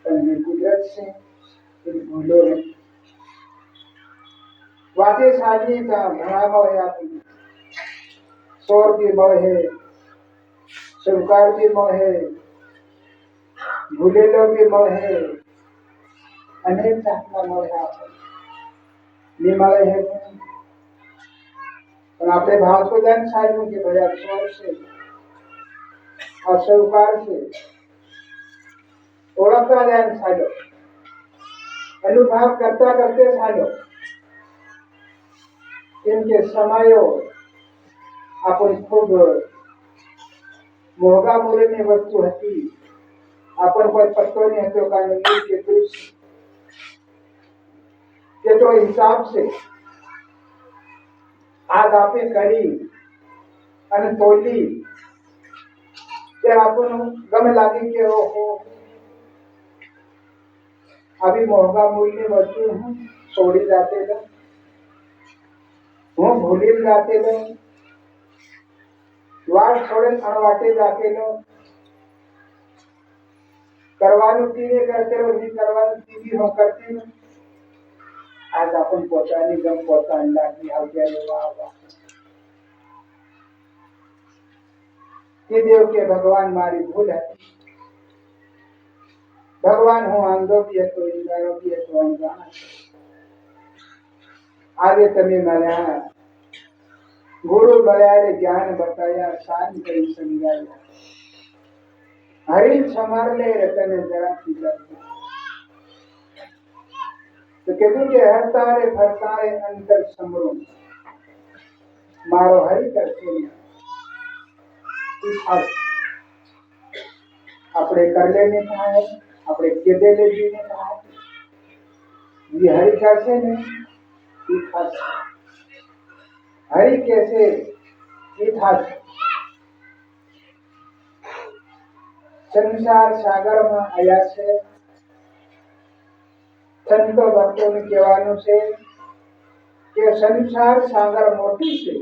પણ જે કુદરત છે એ ભૂલો નહીં. વાતે સાજી ઘણા મળે આપી, 100 રૂપિયા મળે, સરકાર બી મળે, ભૂલેલો બી મળે, અનેક જાતના મળે આપણે નહીં મળે છે. પણ આપણે ભાવ તો જાણ સારું કે ભાઈ આ 100 છે, આ સરકાર છે, ઓળખતા જાય સારો, અનુભવ કરતા કરતે સારો. કેમ કે સમયો આપણી ખૂબ મોંઘા મૂલ્યની વસ્તુ હતી. આપણને કોઈ પત્તો નહીં હતો કારણ કેટલું કેટલો હિસાબ છે. આજ આપણે કરી અને તોલી ત્યારે આપણને ગમે લાગી કે ઓહો આવી મોંઘા મૂલ્યની વસ્તુ હું છોડી જાતે લઉં, હું ભૂલી જાતે લઉં, વાત છોડે અણવાટે જાતે લઉં, કરવાનું તીરે કરતે રહો, નહીં કરવાનું તીરી હું કરતી નહીં. આજ આપણને પોતાની ગમ પોતાની લાગી આવ્યા. વાહ વાહ. કે દેવ કે ભગવાન મારી ભૂલ હતી, ભગવાન હું આંધો બી હતો, ઈંગારો બી હતો, અણજાણ હતો. આજે તમે મળ્યા, ગુરુ મળ્યા રે જ્ઞાન બતાયા, શાન કરી સમજાયા. હરી સમાર લે રતન જરા ખીજા. તો કીધું કે હરતા રે ફરતા રે અંતર સમરો, મારો હરી કરશે. આપણે કરલે ને થાય, આપણે કેદે લેજી ને થાય, જે હરી કરશે ને એ થશે. હરી કેસે એ થશે. સંસાર સાગરમાં આયા છે. સંતો ભક્તોને કહેવાનું છે કે સંસાર સાગર મોટી છે,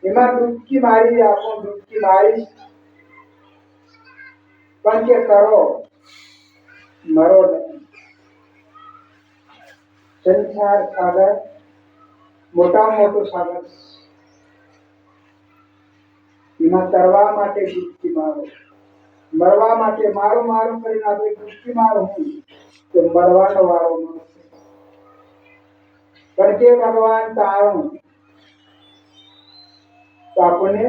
એમાં ડૂબકી મારી, આપણું ડૂબકી મારી પણ કે કરો મરો નહીં. સંસાર સાગર મોટામાં મોટું સાગર, એમાં તરવા માટે ડૂબકી મારો, મરવા માટે મારું મારું કરીને આપણે ડૂબકી મારું તો મરવાનો વારો મળશે. પણ કે ભગવાન તારું તો આપણને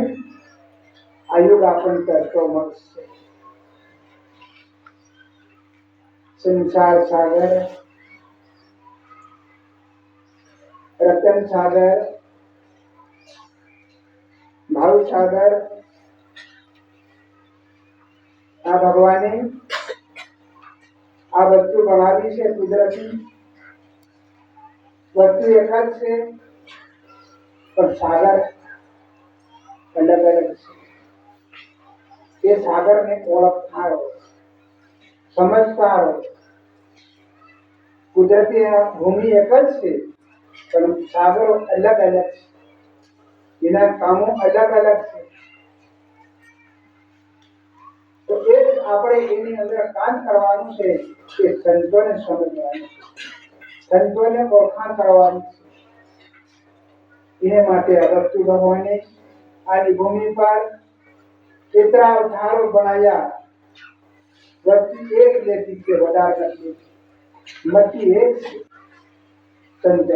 આયુગ આપણને કરતો મળશે. સંસાર સાગર, રતન સાગર, ભાવ સાગર, આ ભગવાને આ વસ્તુ બનાવી છે. કુદરતી વસ્તુ એક જ છે, પણ સાગર અલગ અલગ છે. એ સાગરને ઓળખનારો, સમજનારો, કુદરતી ભૂમિ એક જ છે, પણ સાગરો અલગ અલગ છે, એના કામો અલગ અલગ છે. તો એ જ આપણે એની અંદર કામ કરવાનું છે કે સંતોને સમજવાનું, સંતોને ઓળખાણ કરવાનું છે. એને માટે અગત્ય ભગવાને આની ભૂમિ પર કેટલા અવતારો બનાવ્યા. વસ્તુ એક લેતી છે, વધારે નથી, મતી એક સંત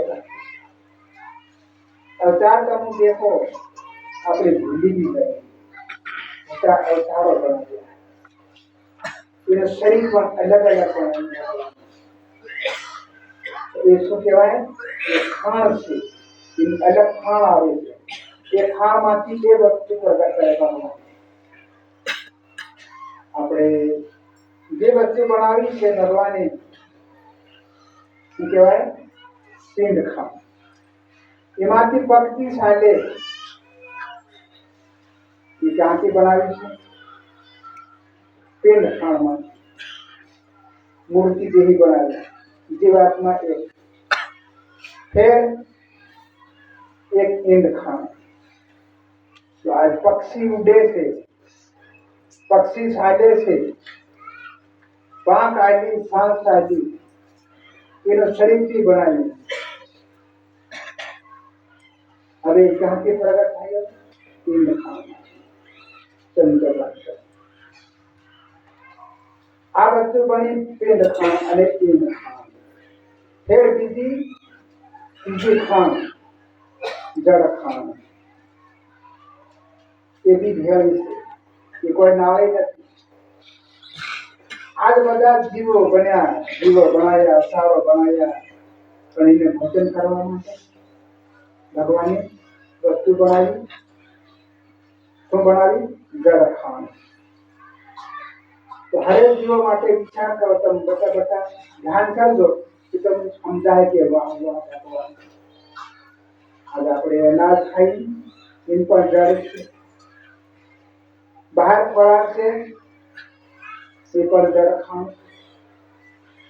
અવતાર તમે દેખો, આપણે ભૂલી બી ગયે કેટલા અવતારો બનાવ્યા. એનું શરીર પણ અલગ અલગ બનાવ્યા. એ શું કહેવાય? એ ખાણ છે, એની અલગ ખાણ આવે છે. એ ખાણમાંથી એ વસ્તુ પ્રગટ કરવામાં આપણે જે વસ્તુ બનાવી છે ભગવાને, શું કહેવાય? પિંડ ખાણ. એમાંથી પક્ષી સાંડે એ ક્યાંથી બનાવી છે? પિંડ ખાણમાં મૂર્તિ જેવી બનાવી. જીવાત્મા એક, ફેર એક પિંડ ખાણ. તો આજ પક્ષી ઉડે છે, પક્ષી સાડે છે, પાંખ આડી સાંસ આડી એનો શરીરથી બનાવ્યું. હવે ક્યાંથી પ્રગટ થયો? પિંડ ખાણ. આ વસ્તુ બની પિંડ ખાણ અને પિંડ ખાણ. ફેર બીજી ખાણ જળ ખાણ. એ બી ભેળી છે, એ કોઈ નાવે નથી. આજ બધા જીવો બન્યા, જીવો બનાવ્યા, અવતારો બનાવ્યા, પણ એને ભોજન કરવા માટે ભગવાને વસ્તુ બનાવી. શું બનાવી? જળ ખાણ. તો હરેક જીવો માટે વિચાર કરો, તમે બધા ધ્યાન કરજો કે તમને સમજાય કે વાહ વાહ ભગવાન. આજે આપણે અનાજ ખાઈ એમ પણ જળ છે, બહાર ખોરાક છે એ પણ જળ ખાણ.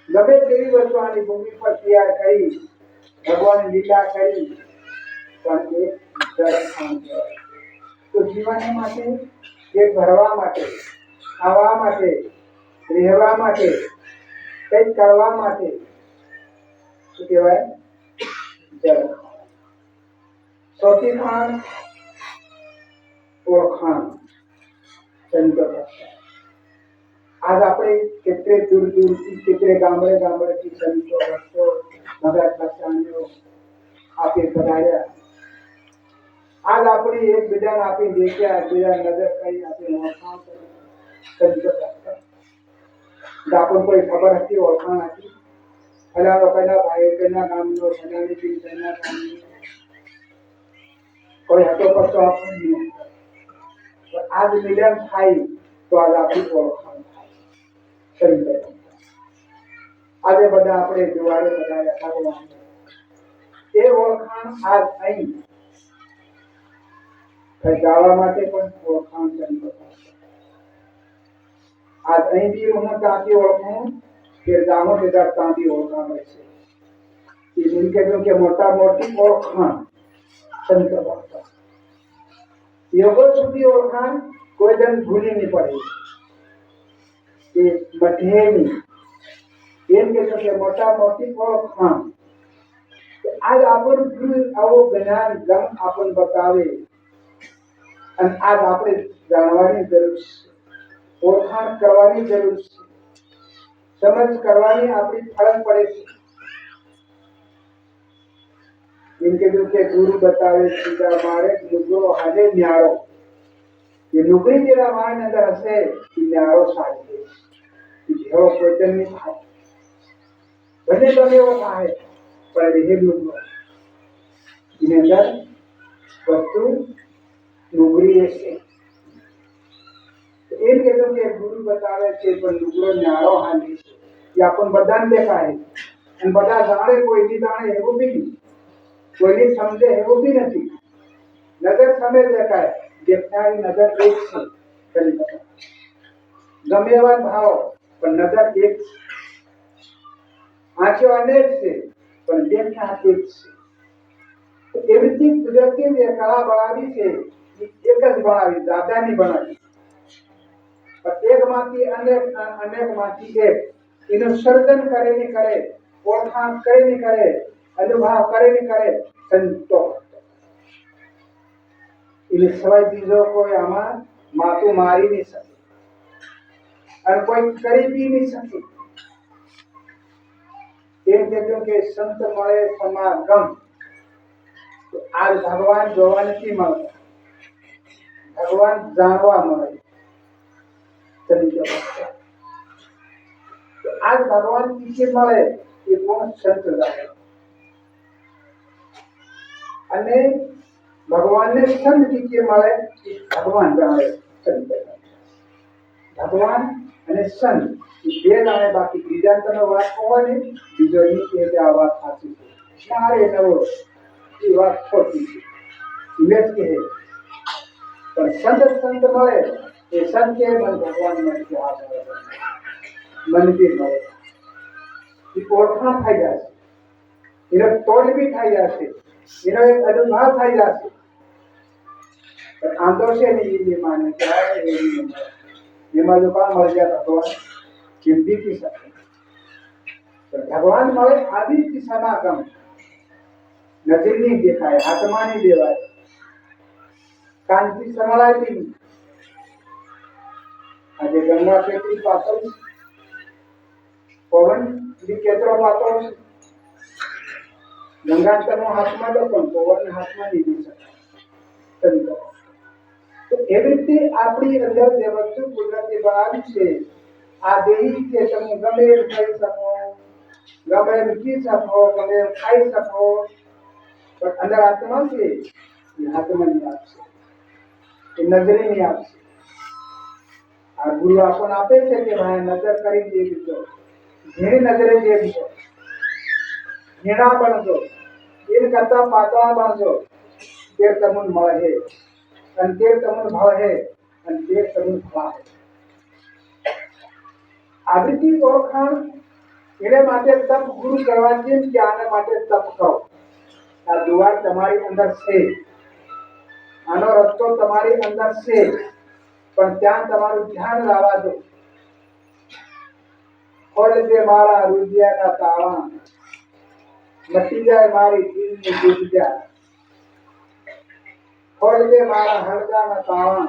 ગમે તેવી વસ્તુ આની ભૂમિ પર તૈયાર કરી, ભગવાન લીલા કરી, પણ એ જળ ખાણ કહેવાય. તો જીવન માટે, પેટ ભરવા માટે, ખાવા માટે, રહેવા માટે, કંઈક કરવા માટે શું કહેવાય? જળ ખાણ. ચોથી ખાણ ઓળખાણ. આજ આપણે કેટલે દૂર દૂરથી, કેટલે ગામડે ગામડેથી સંતો ભક્તો ભગત ભક્તાણીઓ આપે પધાર્યા. આજ આપણી એકબીજાને આપી દેખ્યા, એકબીજા નજર કરી, આપણી ઓળખાણ કરી. સંતો ભક્તો આપણને કોઈ ખબર હતી? ઓળખાણ હતી? ફલાણો કના ભાઈ, કના ગામનો, ફલાણી બી કના ગામનો, કોઈ હતો પડતો આપણને. આજ મિલન થાય તો આજ આપણી ઓળખાણ થાય. આજે બધા આપણે જોવાડે બધા ભગવાન એ ઓળખાણ આજ અહીં ગાવા માટે પણ ઓળખાણ કરી. આજ અહીં બી હું ત્યાંથી ઓળખું, કે ગામો બધા ત્યાંથી ઓળખાણ હોય છે. એમ કહેતું કે મોટા મોટી ઓળખાણ સંતો ભક્તો. યોગો સુધી ઓળખાણ કોઈ જણ ભૂલી નહીં પડે. એ મઠેની એમ કે છે કે મોટા મોટી ઓળખાણ આજ આપણું ગુરુ આવો જ્ઞાન ગમ આપણને બતાવે અને આજ આપણે જાણવાની જરૂર છે, ઓળખાણ કરવાની જરૂર છે, સમજ કરવાની આપણી ફરજ પડે છે. એમ કીધું કે ગુરુ બતાવે સીધા મારે નુગરો હાજે ન્યારો એ નુગરી જેવા માણસ અંદર હશે એ ન્યારો સાજે જેવો કોઈ નહીં થાય ભલે ગમે એવો થાય પણ એ નુગરો એની અંદર વસ્તુ નુગરી હશે. એમ કીધું કે ગુરુ બતાવે છે પણ નુગરો ન્યારો હાલી છે એ આપણને બધાને દેખાય અને બધા જાણે કોઈની જાણે એવું બી નહીં, કોઈની સમજે એવું બી નથી. નજર સામે દેખાય દેખનારી નજર એક છે, ગમે એવા ભાવ પણ નજર એક છે, આંખો અનેક છે પણ દેખનાર એક છે. એવી રીતે કુદરતી જે કળા બનાવી છે એ એક જ બનાવી, દાદાની બનાવી. એકમાંથી અનેકમાંથી એક એનું સર્જન કરે ને કરે, ઓળખાણ કરે ને કરે, અનુભવ કરે ને કરે, સંતોષ એટલે સિવાય બીજો કોઈ આમાં માથું મારી નહીં શકે અને કોઈ કરી બી નહીં શકે. એમ કહેતું કે સંત મળે સમાગમ તો આજ ભગવાન જોવા નથી મળતા, ભગવાન જાણવા મળે. આજ ભગવાન કિસે મળે એ કોણ સંત જાણે અને ભગવાનને સંત કિસે મળે એ ભગવાન જાણે. ભગવાન અને સંત બે જાણે, બાકી બીજા તમે વાત કહો ને બીજો નહીં કે આ વાત સાચી છે, ક્યારે નવો એ વાત ખોટી છે મેં કહે. પણ સંત મળે એ સંત કે મન ભગવાન મંદિર મળે એ ઓળખાણ થઈ જશે, એનો તોડ બી થઈ જશે, એનો એક અનુભવ થઈ જશે. પણ આંધો છે ને એ માને ક્યારે એમાં જો કામ મળી જાય ભગવાન ચિંતી થી શકે. ભગવાન મળે આદિત્ય સમાગમ, નજર નહીં દેખાય, હાથમાં નહીં દેવાય, કાનથી સંભળાય બી નહીં. આજે ગંગા કેટલી પાતળ છે, પવન બી કેટલો પાતળો છે. ગંગા તમે હાથમાં લો પણ પવન હાથમાં નહીં લઈ શકાય. તો એવી રીતે આપણી અંદર જે વસ્તુ કુદરતી બનાવી છે આ દેહી કે તમે ગમે એમ કરી શકો, ગમે એમ પી શકો, ગમે એમ ખાઈ શકો, પણ અંદર આત્મા છે એ હાથમાં નહીં આપશે, એ નજરે નહીં આપશે. આ ગુરુ આપણને આપે છે કે ભાઈ નજર કરી દેજો, ઘણી નજરે દેજો, ઘેણા બનજો, એમ કરતા પાતળા બનજો, તે તમને મળે અને તે તમને ભાવે અને તે તમને ફળાવે. આવી રીતે ઓળખાણ એને માટે તપ ગુરુ કરવાથી કે આને માટે તપ કરો. આ દ્વાર તમારી અંદર છે, આનો રસ્તો તમારી અંદર છે, પણ ત્યાં તમારું ધ્યાન લાવવા દો. ખોલ દે મારા રૂપિયાના તાળા, મટી જાય મારી દિલની દુવિધા. ખોલ દે મારા હળદાના તાળા,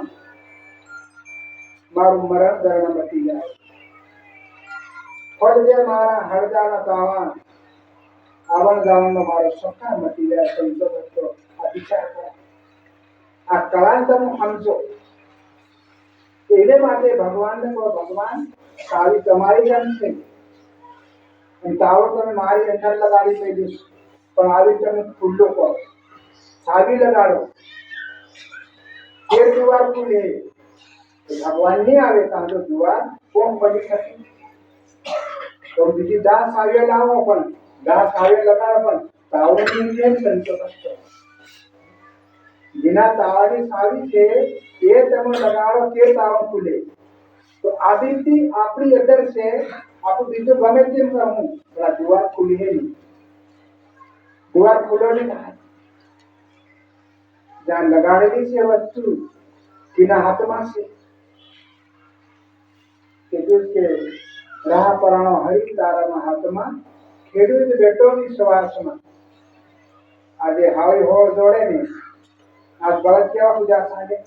મારું મરણ દરણ મટી જાય. ખોલ દે મારા હળદાના તાળા, આવણ જાવણનો મારો સખા મટી જાય. સંતો ભક્તો આ વિચાર કરો, આ કળા તમે સમજો. એને માટે ભગવાનને કહો ભગવાન સારી તમારી જેમ છે અને તાવડ તમે મારી અંદર લગાડી દઈ દઈશ, પણ આવી તમે ખુલ્લો કહો, સાવી લગાડો, એ દ્વાર ખુલે. ભગવાન નહીં આવે ત્યાં તો દ્વાર કોણ બની શકે? તો બીજી દાસ સાવીઓ લાવો પણ દાસ સાવીઓ લગાડો પણ તાવડની કેમ સંતો કરશો? જેના તાવડની સાવી છે એ તમે લગાડો તે તાવડ ખુલે. તો આવી રીતે આપણી અંદર છે, આપણું બીજું ગમે તેમ કરવું પણ આ દ્વાર ખુલી નહીં, દ્વાર ખુલ્લો નહીં થાય. જ્યાં લગાડેલી છે વસ્તુ તેના હાથમાં છે, કે કીધું કે રાહ પરાણો હરી તારાના હાથમાં, ખેડૂત બેટો વિશ્વાસમાં. આજે હાવી હોળ જોડે ને આ બળદ કેવા પૂજા સાંજે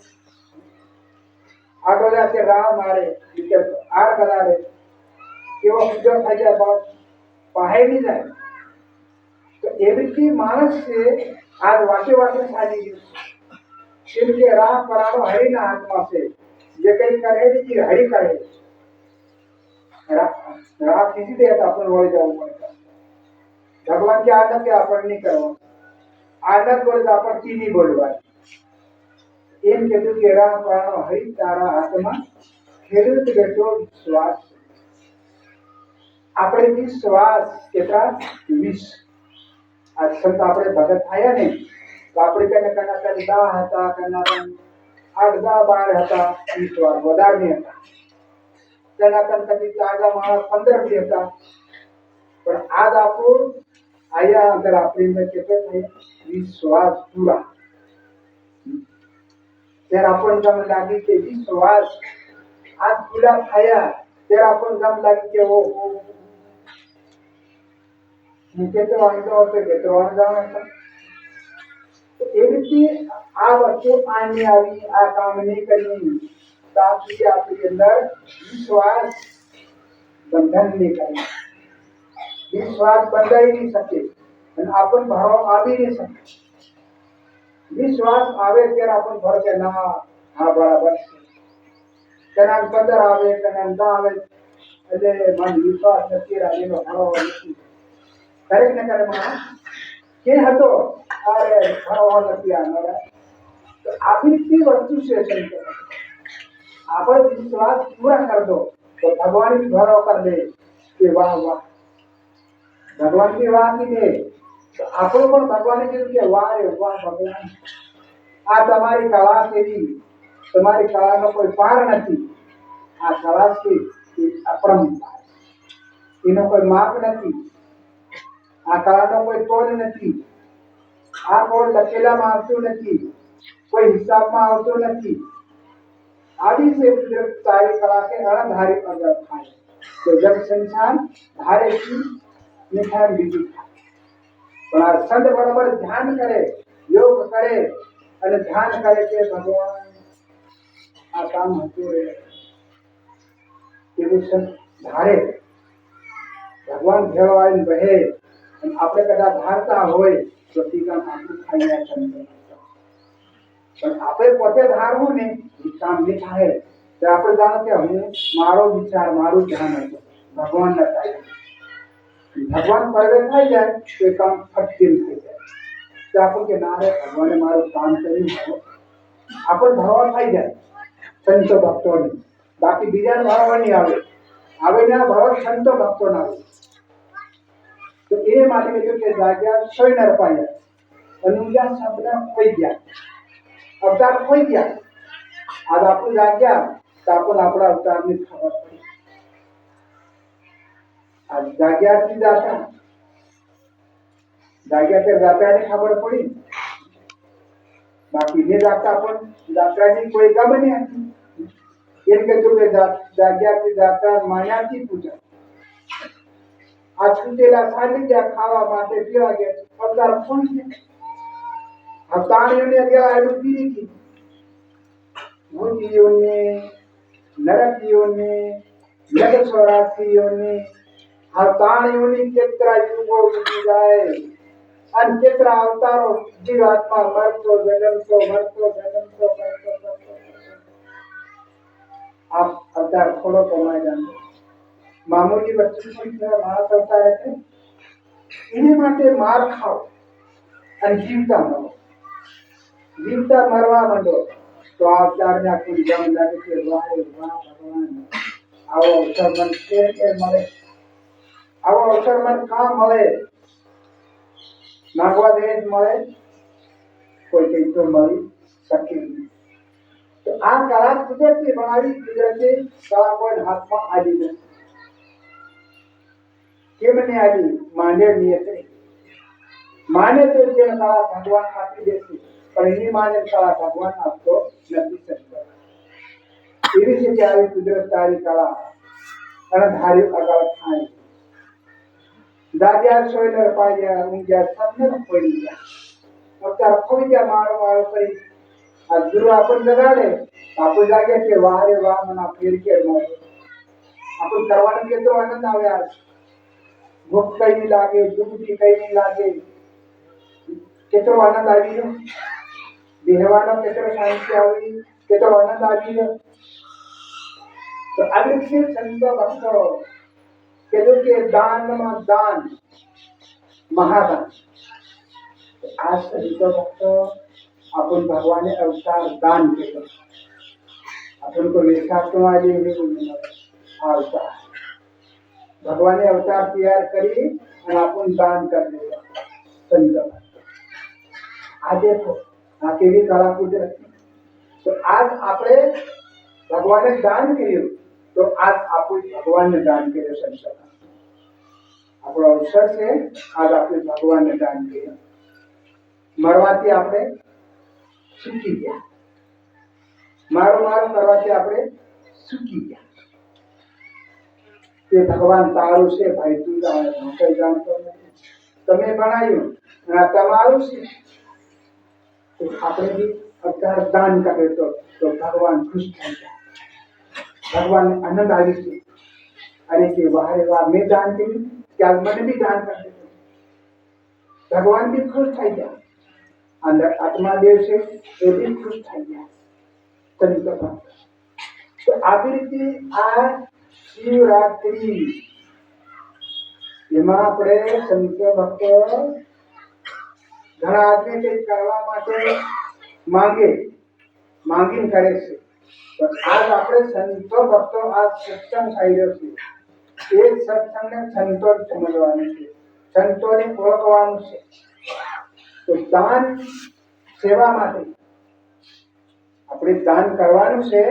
આટો જાતે રાહ મારે નીચે આડ કરાડે કેવો પૂજો થઈ જાય બળદ પહાઈ નહીં જાય. તો એવી રીતે માણસ છે આજ વાકે વાકે સાજી ગયું કેમ કે રાહ પરાણો હરિના હાથમાં છે. જે કઈ કરે એ હરી કરે. રાહ કીધી દે તો આપણે વળી જવું પડે. ભગવાન की आदत है अपन नहीं करवा आदत बोले तो अपन की नहीं बोलवा एम कीधुं के राह पराणो हरि तारा हाथમાં ખેડૂત બેઠો વિશ્વાસ. આપણે વિશ્વાસ કેટલા 20 આ સંત આપણે ભગત થયા ને તો આપણે કને કના કને 10 હતા કના 8 10 12 હતા વિશ્વાસ વધારે નહીં હતા. કના કન કદી તાજા માણસ 15 બી હતા. પણ આજ આપણું આયા અંદર આપણી અંદર કેટલો થાય વિશ્વાસ પૂરા. ત્યારે આપણને ગમ લાગી કે વિશ્વાસ આજ પૂરા થયા ત્યારે આપણને ગમ લાગી કે ઓ નીચે તો વાંધો હતો કે તો વાંધો હતો. એવી રીતે આ વસ્તુ આની આવી આ કામ નહીં કરી ત્યાં સુધી આપણી અંદર વિશ્વાસ બંધન નહીં કરે. વિશ્વાસ બંધાઈ નહીં શકે અને આપણને ભાવ આવી નહીં શકે. વિશ્વાસ આવે ત્યારે આપણને ભર કે ના હા બરાબર છે. કના 15 આવે કના 10 આવે એટલે મને વિશ્વાસ નથી એનો ભાવ નથી. દરેક ને કરે માણસ કે હતો અરે ભાવ નથી આનો. તો આવી રીતે વસ્તુ છે સંત આપણે વિશ્વાસ પૂરા કર દો તો ભગવાન भी ભરો કર દે કે વાહ વાહ ભગવાન की વાત नहीं तो આપણો પણ ભગવાને કીધું કે વાહ વાહ ભગવાન આ તમારી કળા કેવી તમારી કળાનો કોઈ પાર નથી. આ કળા છે એ અપરંપાર એનો કોઈ માપ નથી. આ કળાનો કોઈ તોડ નથી. આ કોડ લખેલામાં આવતું નથી. કોઈ હિસાબમાં આવતું નથી. आदि से कुदरत सारी कला के अणधारी अगर खाए तो जब संसार धारे की निठान बीजी खाए. પણ આ સંત બરાબર ધ્યાન કરે યોગ કરે અને ધ્યાન કરે કે ભગવાન આ કામ હતું રે એવું સંત ધારે ભગવાન ભેળવાઈને બહે અને આપણે કદાચ ધારતા હોય તો ટીકા આપણું ખાઈ સંત. પણ આપણે પોતે ધારવું ને એ કામ નહીં થાય. તો આપણે જાણો કે હું મારો વિચાર મારું ધ્યાન હતું ભગવાન નતા. ભગવાન પ્રગટ થઈ જાય તો એ કામ ફટકીલ થઈ જાય. તો આપણું કે ના રે ભગવાને મારું કામ કર્યું આપણને ભરવા થઈ જાય સંતો ભક્તોને. બાકી બીજાને ભરવા નહીં આવે આવે ના ભરવા સંતો ભક્તોને આવે. તો એ માટે કીધું કે જાગ્યા સોય ન પાયા અનુજા શબ્દ ખોઈ ગયા અવતાર ખોઈ ગયા. આજ આપણું જાગ્યા તો આપણને આપણા અવતારની ખબર પડી. આ જાગ્યાથી જાતા જાગ્યા તે જાત્રાની ખબર પડી. બાકી જે જાતા પણ જાત્રાની કોઈ ગમ નહીં હતી. એમ કીધું કે જાગ્યાથી જાત્રા માયાથી પૂજા. આ છૂટેલા ચાલી ગયા ખાવા માટે પીવા ગયા અવતાર ખોઈ ગયા. અવતારીઓને અગેલા એનું પીરી હતી. ભૂતિઓને નરકીઓને નર 84 અવતારીઓની કેટલા યુગો વીતી જાય અને કેટલા અવતારો જીવાત્મા મરતો જન્મતો આ અવતાર થોડો કમાઈ જાય. મામૂલી વસ્તુ માણસ અવતાર એટલે એને માટે માર ખાઓ અને જીવતા મરો. જીવતા મરવા માંડો તો આ અવતારને આખું જમ લાગે કે વાહ વાહ ભગવાન આવો અવસર મને કે મળે. આવો અવસર મને કાં મળે. માગવા દે મળે કોઈ કઈ તો મળી શકે નહીં. તો આ કળા કુદરતી બનાવી કુદરતી કળા કોઈ હાથમાં આવી નથી. કેમ નહીં આવી? માને નિયત માને તો જે કળા ભગવાન આપી દેશે પણ એની માને કળા ભગવાન આપતો નથી શકતો. એવી રીતે આવી કુદરત તારી કળા અને ધાર્યું આગળ થાય દાદિયા સોયને પાયા ઊંઘ્યા સમને કોઈ ગયા અત્યારે કોઈ ગયા મારો મારો કરી આ ગુરુ આપણને જગાડે આપણે લાગે કે વાહ રે વાહ મને ફેર કે મારો આપણે કરવાનો કેટલો આનંદ આવે આજ ભૂખ કઈ નહીં લાગે દુઃખથી કઈ નહીં લાગે કેટલો આનંદ આવી ગયો બેહવાનો કેટલો શાંતિ આવી કેટલો આનંદ આવી ગયો તો આવી રીતે સંતો ભક્તો કીધું કે દાનમાં દાન મહાદાન આ સંતો ભક્તો अपन भगवान ने अवतार दान किया अपन को लेखा तो आज अवतार भगवान ने अवतार तैयार करी और अपन दान कर दिया संत आज देखो આ કેવી કળા કુદરતી તો આજ આપણે ભગવાને દાન કર્યું તો આજ આપણે ભગવાનને દાન કર્યું સંત આપણો અવસર છે આજ આપણે ભગવાનને દાન કર્યું મરવાથી આપણે સુખી ગયા મારો મારો કરવાથી આપણે સુખી ગયા તે ભગવાન તારું છે ભાઈ તું જાણે હું કઈ જાણતો નથી તમે ભણાયું આ તમારું છે તો આપણે બી અત્યારે દાન કરે તો ભગવાન ખુશ થઈ જાય ભગવાન આનંદ આવી છે અરે કે વાહ રે વાહ મેં દાન કર્યું ત્યારે મને બી દાન કરી ભગવાન બી ખુશ થઈ જાય अंदर आत्मा देव से એ બી ખુશ થઈ ગયા સંતો તો આવી રીતે આ શિવરાત્રી એમાં આપણે સંતો ભક્તો ઘણા આદમી કંઈક કરવા માટે માંગીને કરે છે પણ આજ આપણે સંતો ભક્તો આ સત્સંગ થઈ રહ્યો છે એ સત્સંગને સંતો સમજવાનું છે સંતોને ઓળખવાનું છે તો દાન સેવા માટે આપણે દાન કરવાનું છે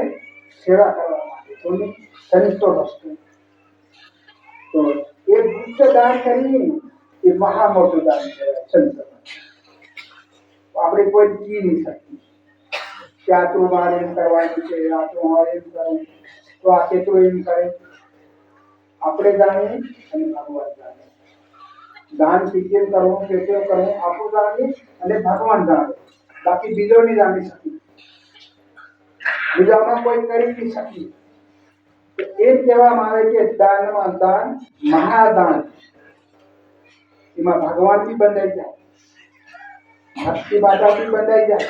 સેવા કરવા માટે કોની સંતો વસ્તુ તો એ ગુપ્ત દાન કરી એ મહા મોટું દાન કહેવાય સંતો આપણે કોઈ જી નહીં શકીએ કે આટલું મારે એમ કરવાનું છે આટલું મારે એમ કરવું તો આ કેટલું એમ કરે આપણે જાણીએ અને ભગવાન જાણે દાન કેમ કરવું કેટલું કરવું આપણું જાણીએ અને ભગવાન જાણે બાકી બીજો નહીં જાણી શકીએ બીજામાં કોઈ કરી નહીં શકીએ તો એમ કહેવામાં આવે કે દાનમાં દાન મહાદાન એમાં ભગવાન બી બંધાઈ જાય ભક્તિ બાધા બી બંધાઈ જાય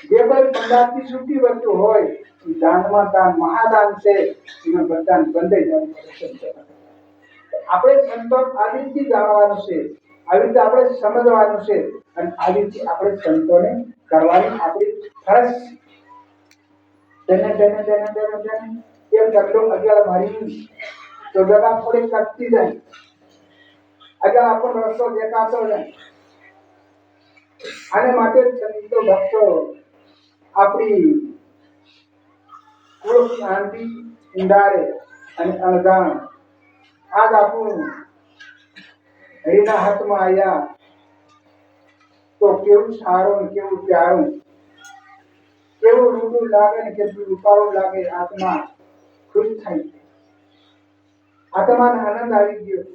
જે કોઈ પદાર્થની છૂટી વસ્તુ હોય દાનમાં દાન મહાદાન છે એમાં બધા બંધાઈ જાય આપણે સંતો આવી રીતે જાણવાનું છે આવી રીતે આપણે સમજવાનું છે અને આવી રીતે આપણે સંતોને કરવાની આપણી ફરજ છે તેને એમ કરલો અગિયાર મારી તો જગા થોડી કટતી જાય અગિયાર આપણો રસ્તો દેખાતો જાય આને માટે સંતો ભક્તો આપણી કુળ શાંતિ ઊંડારે અને અણજાણ આજ આપણું હરિના હાથમાં આવ્યા તો કેવું સારું ને કેવું પ્યારું કેવું રૂડું લાગે ને કેટલું રૂપાળું લાગે આત્મા ખુશ થઈ આત્માને આનંદ આવી ગયો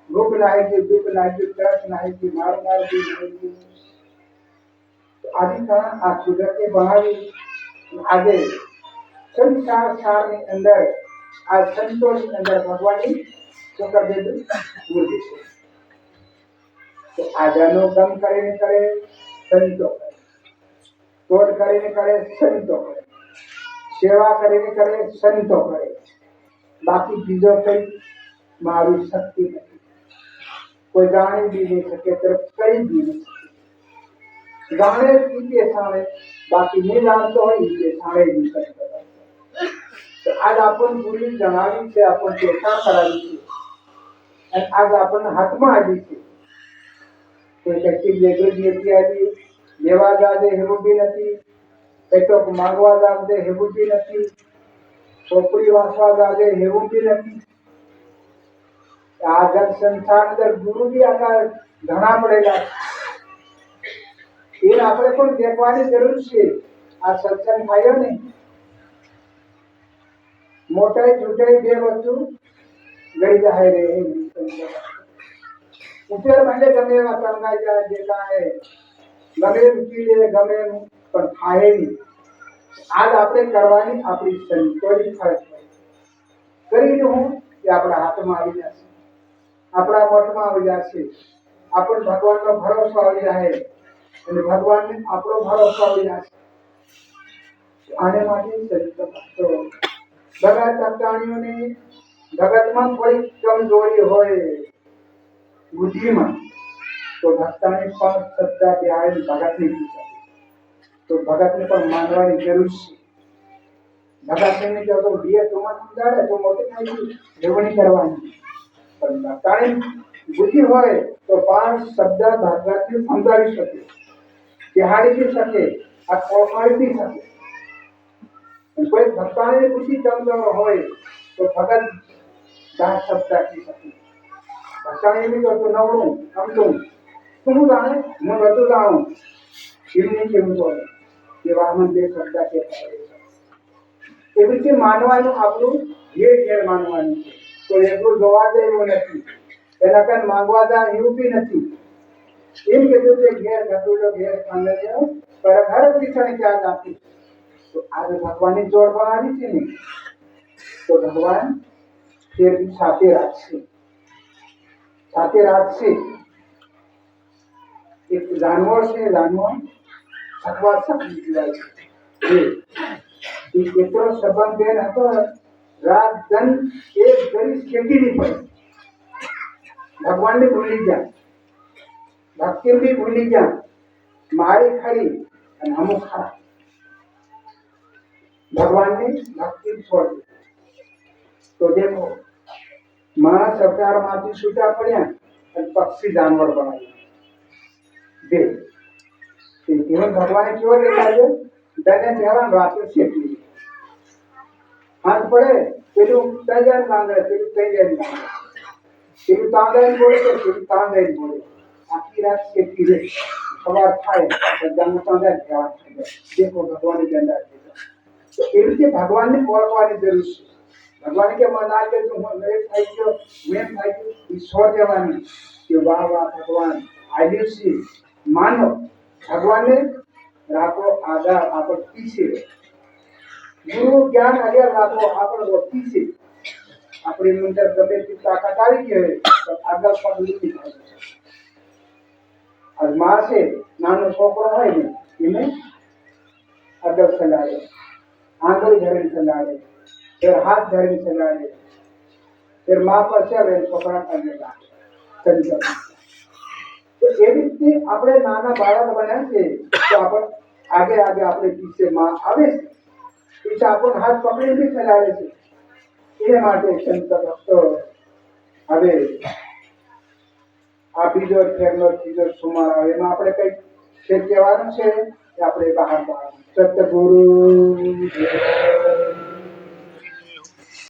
ભૂખ લાગી ગયું દુઃખ લાગ્યું તરસ લાગી ગયું મારું ગયું આદિ આ કુદરતે બનાવી આજે સંસારની અંદર આ સંતોષની અંદર ભગવાનની ચોકડ મૂર્તિ છે તો આજાનો ગમ કરીને કરે સંતો કરે તોડ કરીને કરે સંતો કરે સેવા કરીને કરે સંતો કરે બાકી બીજો કઈ મારું શક્તિ નથી કોઈ જાણી બી નહીં શકે તરફ કઈ બી નહીં શકે જાણે ઈતે સાણે બાકી નહીં જાણતો હોય ઈતે સાણે નહીં કરી શકે તો આજ આપણને પૂરી જણાવી છે આપણને ચેતના કરાવી છે અને આજ આપણને હાથમાં આવી છે કોઈ કેટલી વેગળી નથી આવી લેવા જાજે એવું બી નથી કઈ તો માંગવા જાજે એવું બી નથી ચોપડી વાંચવા જાજે એવું બી નથી આ જગ સંસાર અંદર ગુરુ બી આના ઘણા પડેલા એ આપણે પણ દેખવાની જરૂર છે આ સત્સંગ થયો ને મોટાઈ છૂટાઈ બે વસ્તુ ગઈ જાય રે ઉકેલ માટે ગમે એવા તરંગાઈ જાય જે કાંઈ ગમે રૂચી લે ગમે પણ થાય નહીં. આજ આપણે કરવાની આપણી સંતોષી ફરજ કરી હું કે આપણા હાથમાં આવી જશે, આપણા મઠમાં આવી જશે, આપણને ભગવાનનો ભરોસો આવી જાય અને ભગવાનને આપણો ભરોસો આવી જશે. આને માટે સંત ભક્તો ભગત ભક્તાણીઓની જગતમાં થોડી કમજોરી હોય બુદ્ધિમાં તો ભક્તાણી પણ શ્રદ્ધા બિહારી ભગત નહીં થઈ શકે. તો ભગતને પણ માનવાની જરૂર છે. ભગતને જો તો બે તોમાં સમજાડે તો મોટી થાય રેવણી કરવાની, પણ ભક્તાણી બુદ્ધિ હોય તો પાંચ શબ્દ ભગતને સમજાવી શકે, બિહાડી શકે, આ કોપાડી શકે. કોઈ ભક્તાણી બુદ્ધિ કમજોર હોય તો ભગત 10 શબ્દ કહી શકે. ભક્તાણી બી તો નવણું સમજું શું જાણે હું બધું જાણું એમને કેવું બોલે એવા મને બે શબ્દ કહેતા એવી રીતે માનવાનું આપણું ઘેર માનવાનું છે. તો એટલું જોવા દે એવું નથી, એના કારણે માંગવા જાય એવું બી નથી. એમ કીધું કે ઘેર ઘટુલો ઘેર ખાંડ્યો પર ઘર પીછળ ક્યાં આપી. તો આજે ભગવાનની જોડ બનાવી છે ને તો ભગવાન ફેર સાથે રાખશે, સાથે રાખશે. એક જાનવર છે, જાનવર અથવા સખી કહેવાય છે. એટલો સંબંધ બેન હતો રાત દન એક ઘડી ખેતી નહીં પડે. ભગવાનને ભૂલી ગયા, ભક્તિ બી ભૂલી ગયા, મારી ખરી અને અમુક ખરા. ભગવાનની ભક્તિ છોડી તો દેખો માણસ અવતારમાંથી છૂટા પડ્યા અને પક્ષી જાનવર બનાવ્યા. બે જીવન ભગવાને કેવો દેખાડ્યો દને જવાન રાતે શેકી હાથ પડે પેલું તૈયાર માંગે પેલું તૈયાર માંગે પેલું તાંદાઈ બોલે તો પેલું તાંદાઈ બોલે આખી રાત શેકી રહે સવાર થાય બધાને તાંદાઈ જવા થાય. દેખો ભગવાનની ગંદા છે. તો એવી રીતે ભગવાનને ઓળખવાની જરૂર છે. ભગવાન કે મના કે તું મેં થઈ ગયો મેં થઈ ગયો ઈશ્વર દેવાની કે વાહ વાહ ભગવાન આવ્યું છે માનો ભગવાનને રાખો આધાર આપણ પીછે ગુરુ જ્ઞાન અગર રાખો આપણ પીછે આપણી અંદર ગમે તે તાકાત આવી ગઈ હોય તો આગળ પણ નથી થાય. અને માં છે નાનો છોકરો હોય ને એને આગળ ચલાવે, આંગળી ધરીને ચલાવે, फिर हाथ धरने चलाए, फिर माँ पर चले छोकरा करने लागे. तो एवी રીતે આપણે નાના બાળક બન્યા છે તો આપણે આગે આગે આપણે પીછે માં આવે છે, પીછે આપણને હાથ પકડીને ચલાવે છે. એ માટે સંત ભક્તો હવે આ બીજો ત્રીજો સુમાર એમાં આપણે કઈ છે કહેવાનું છે કે આપણે બહાર સતગુરુ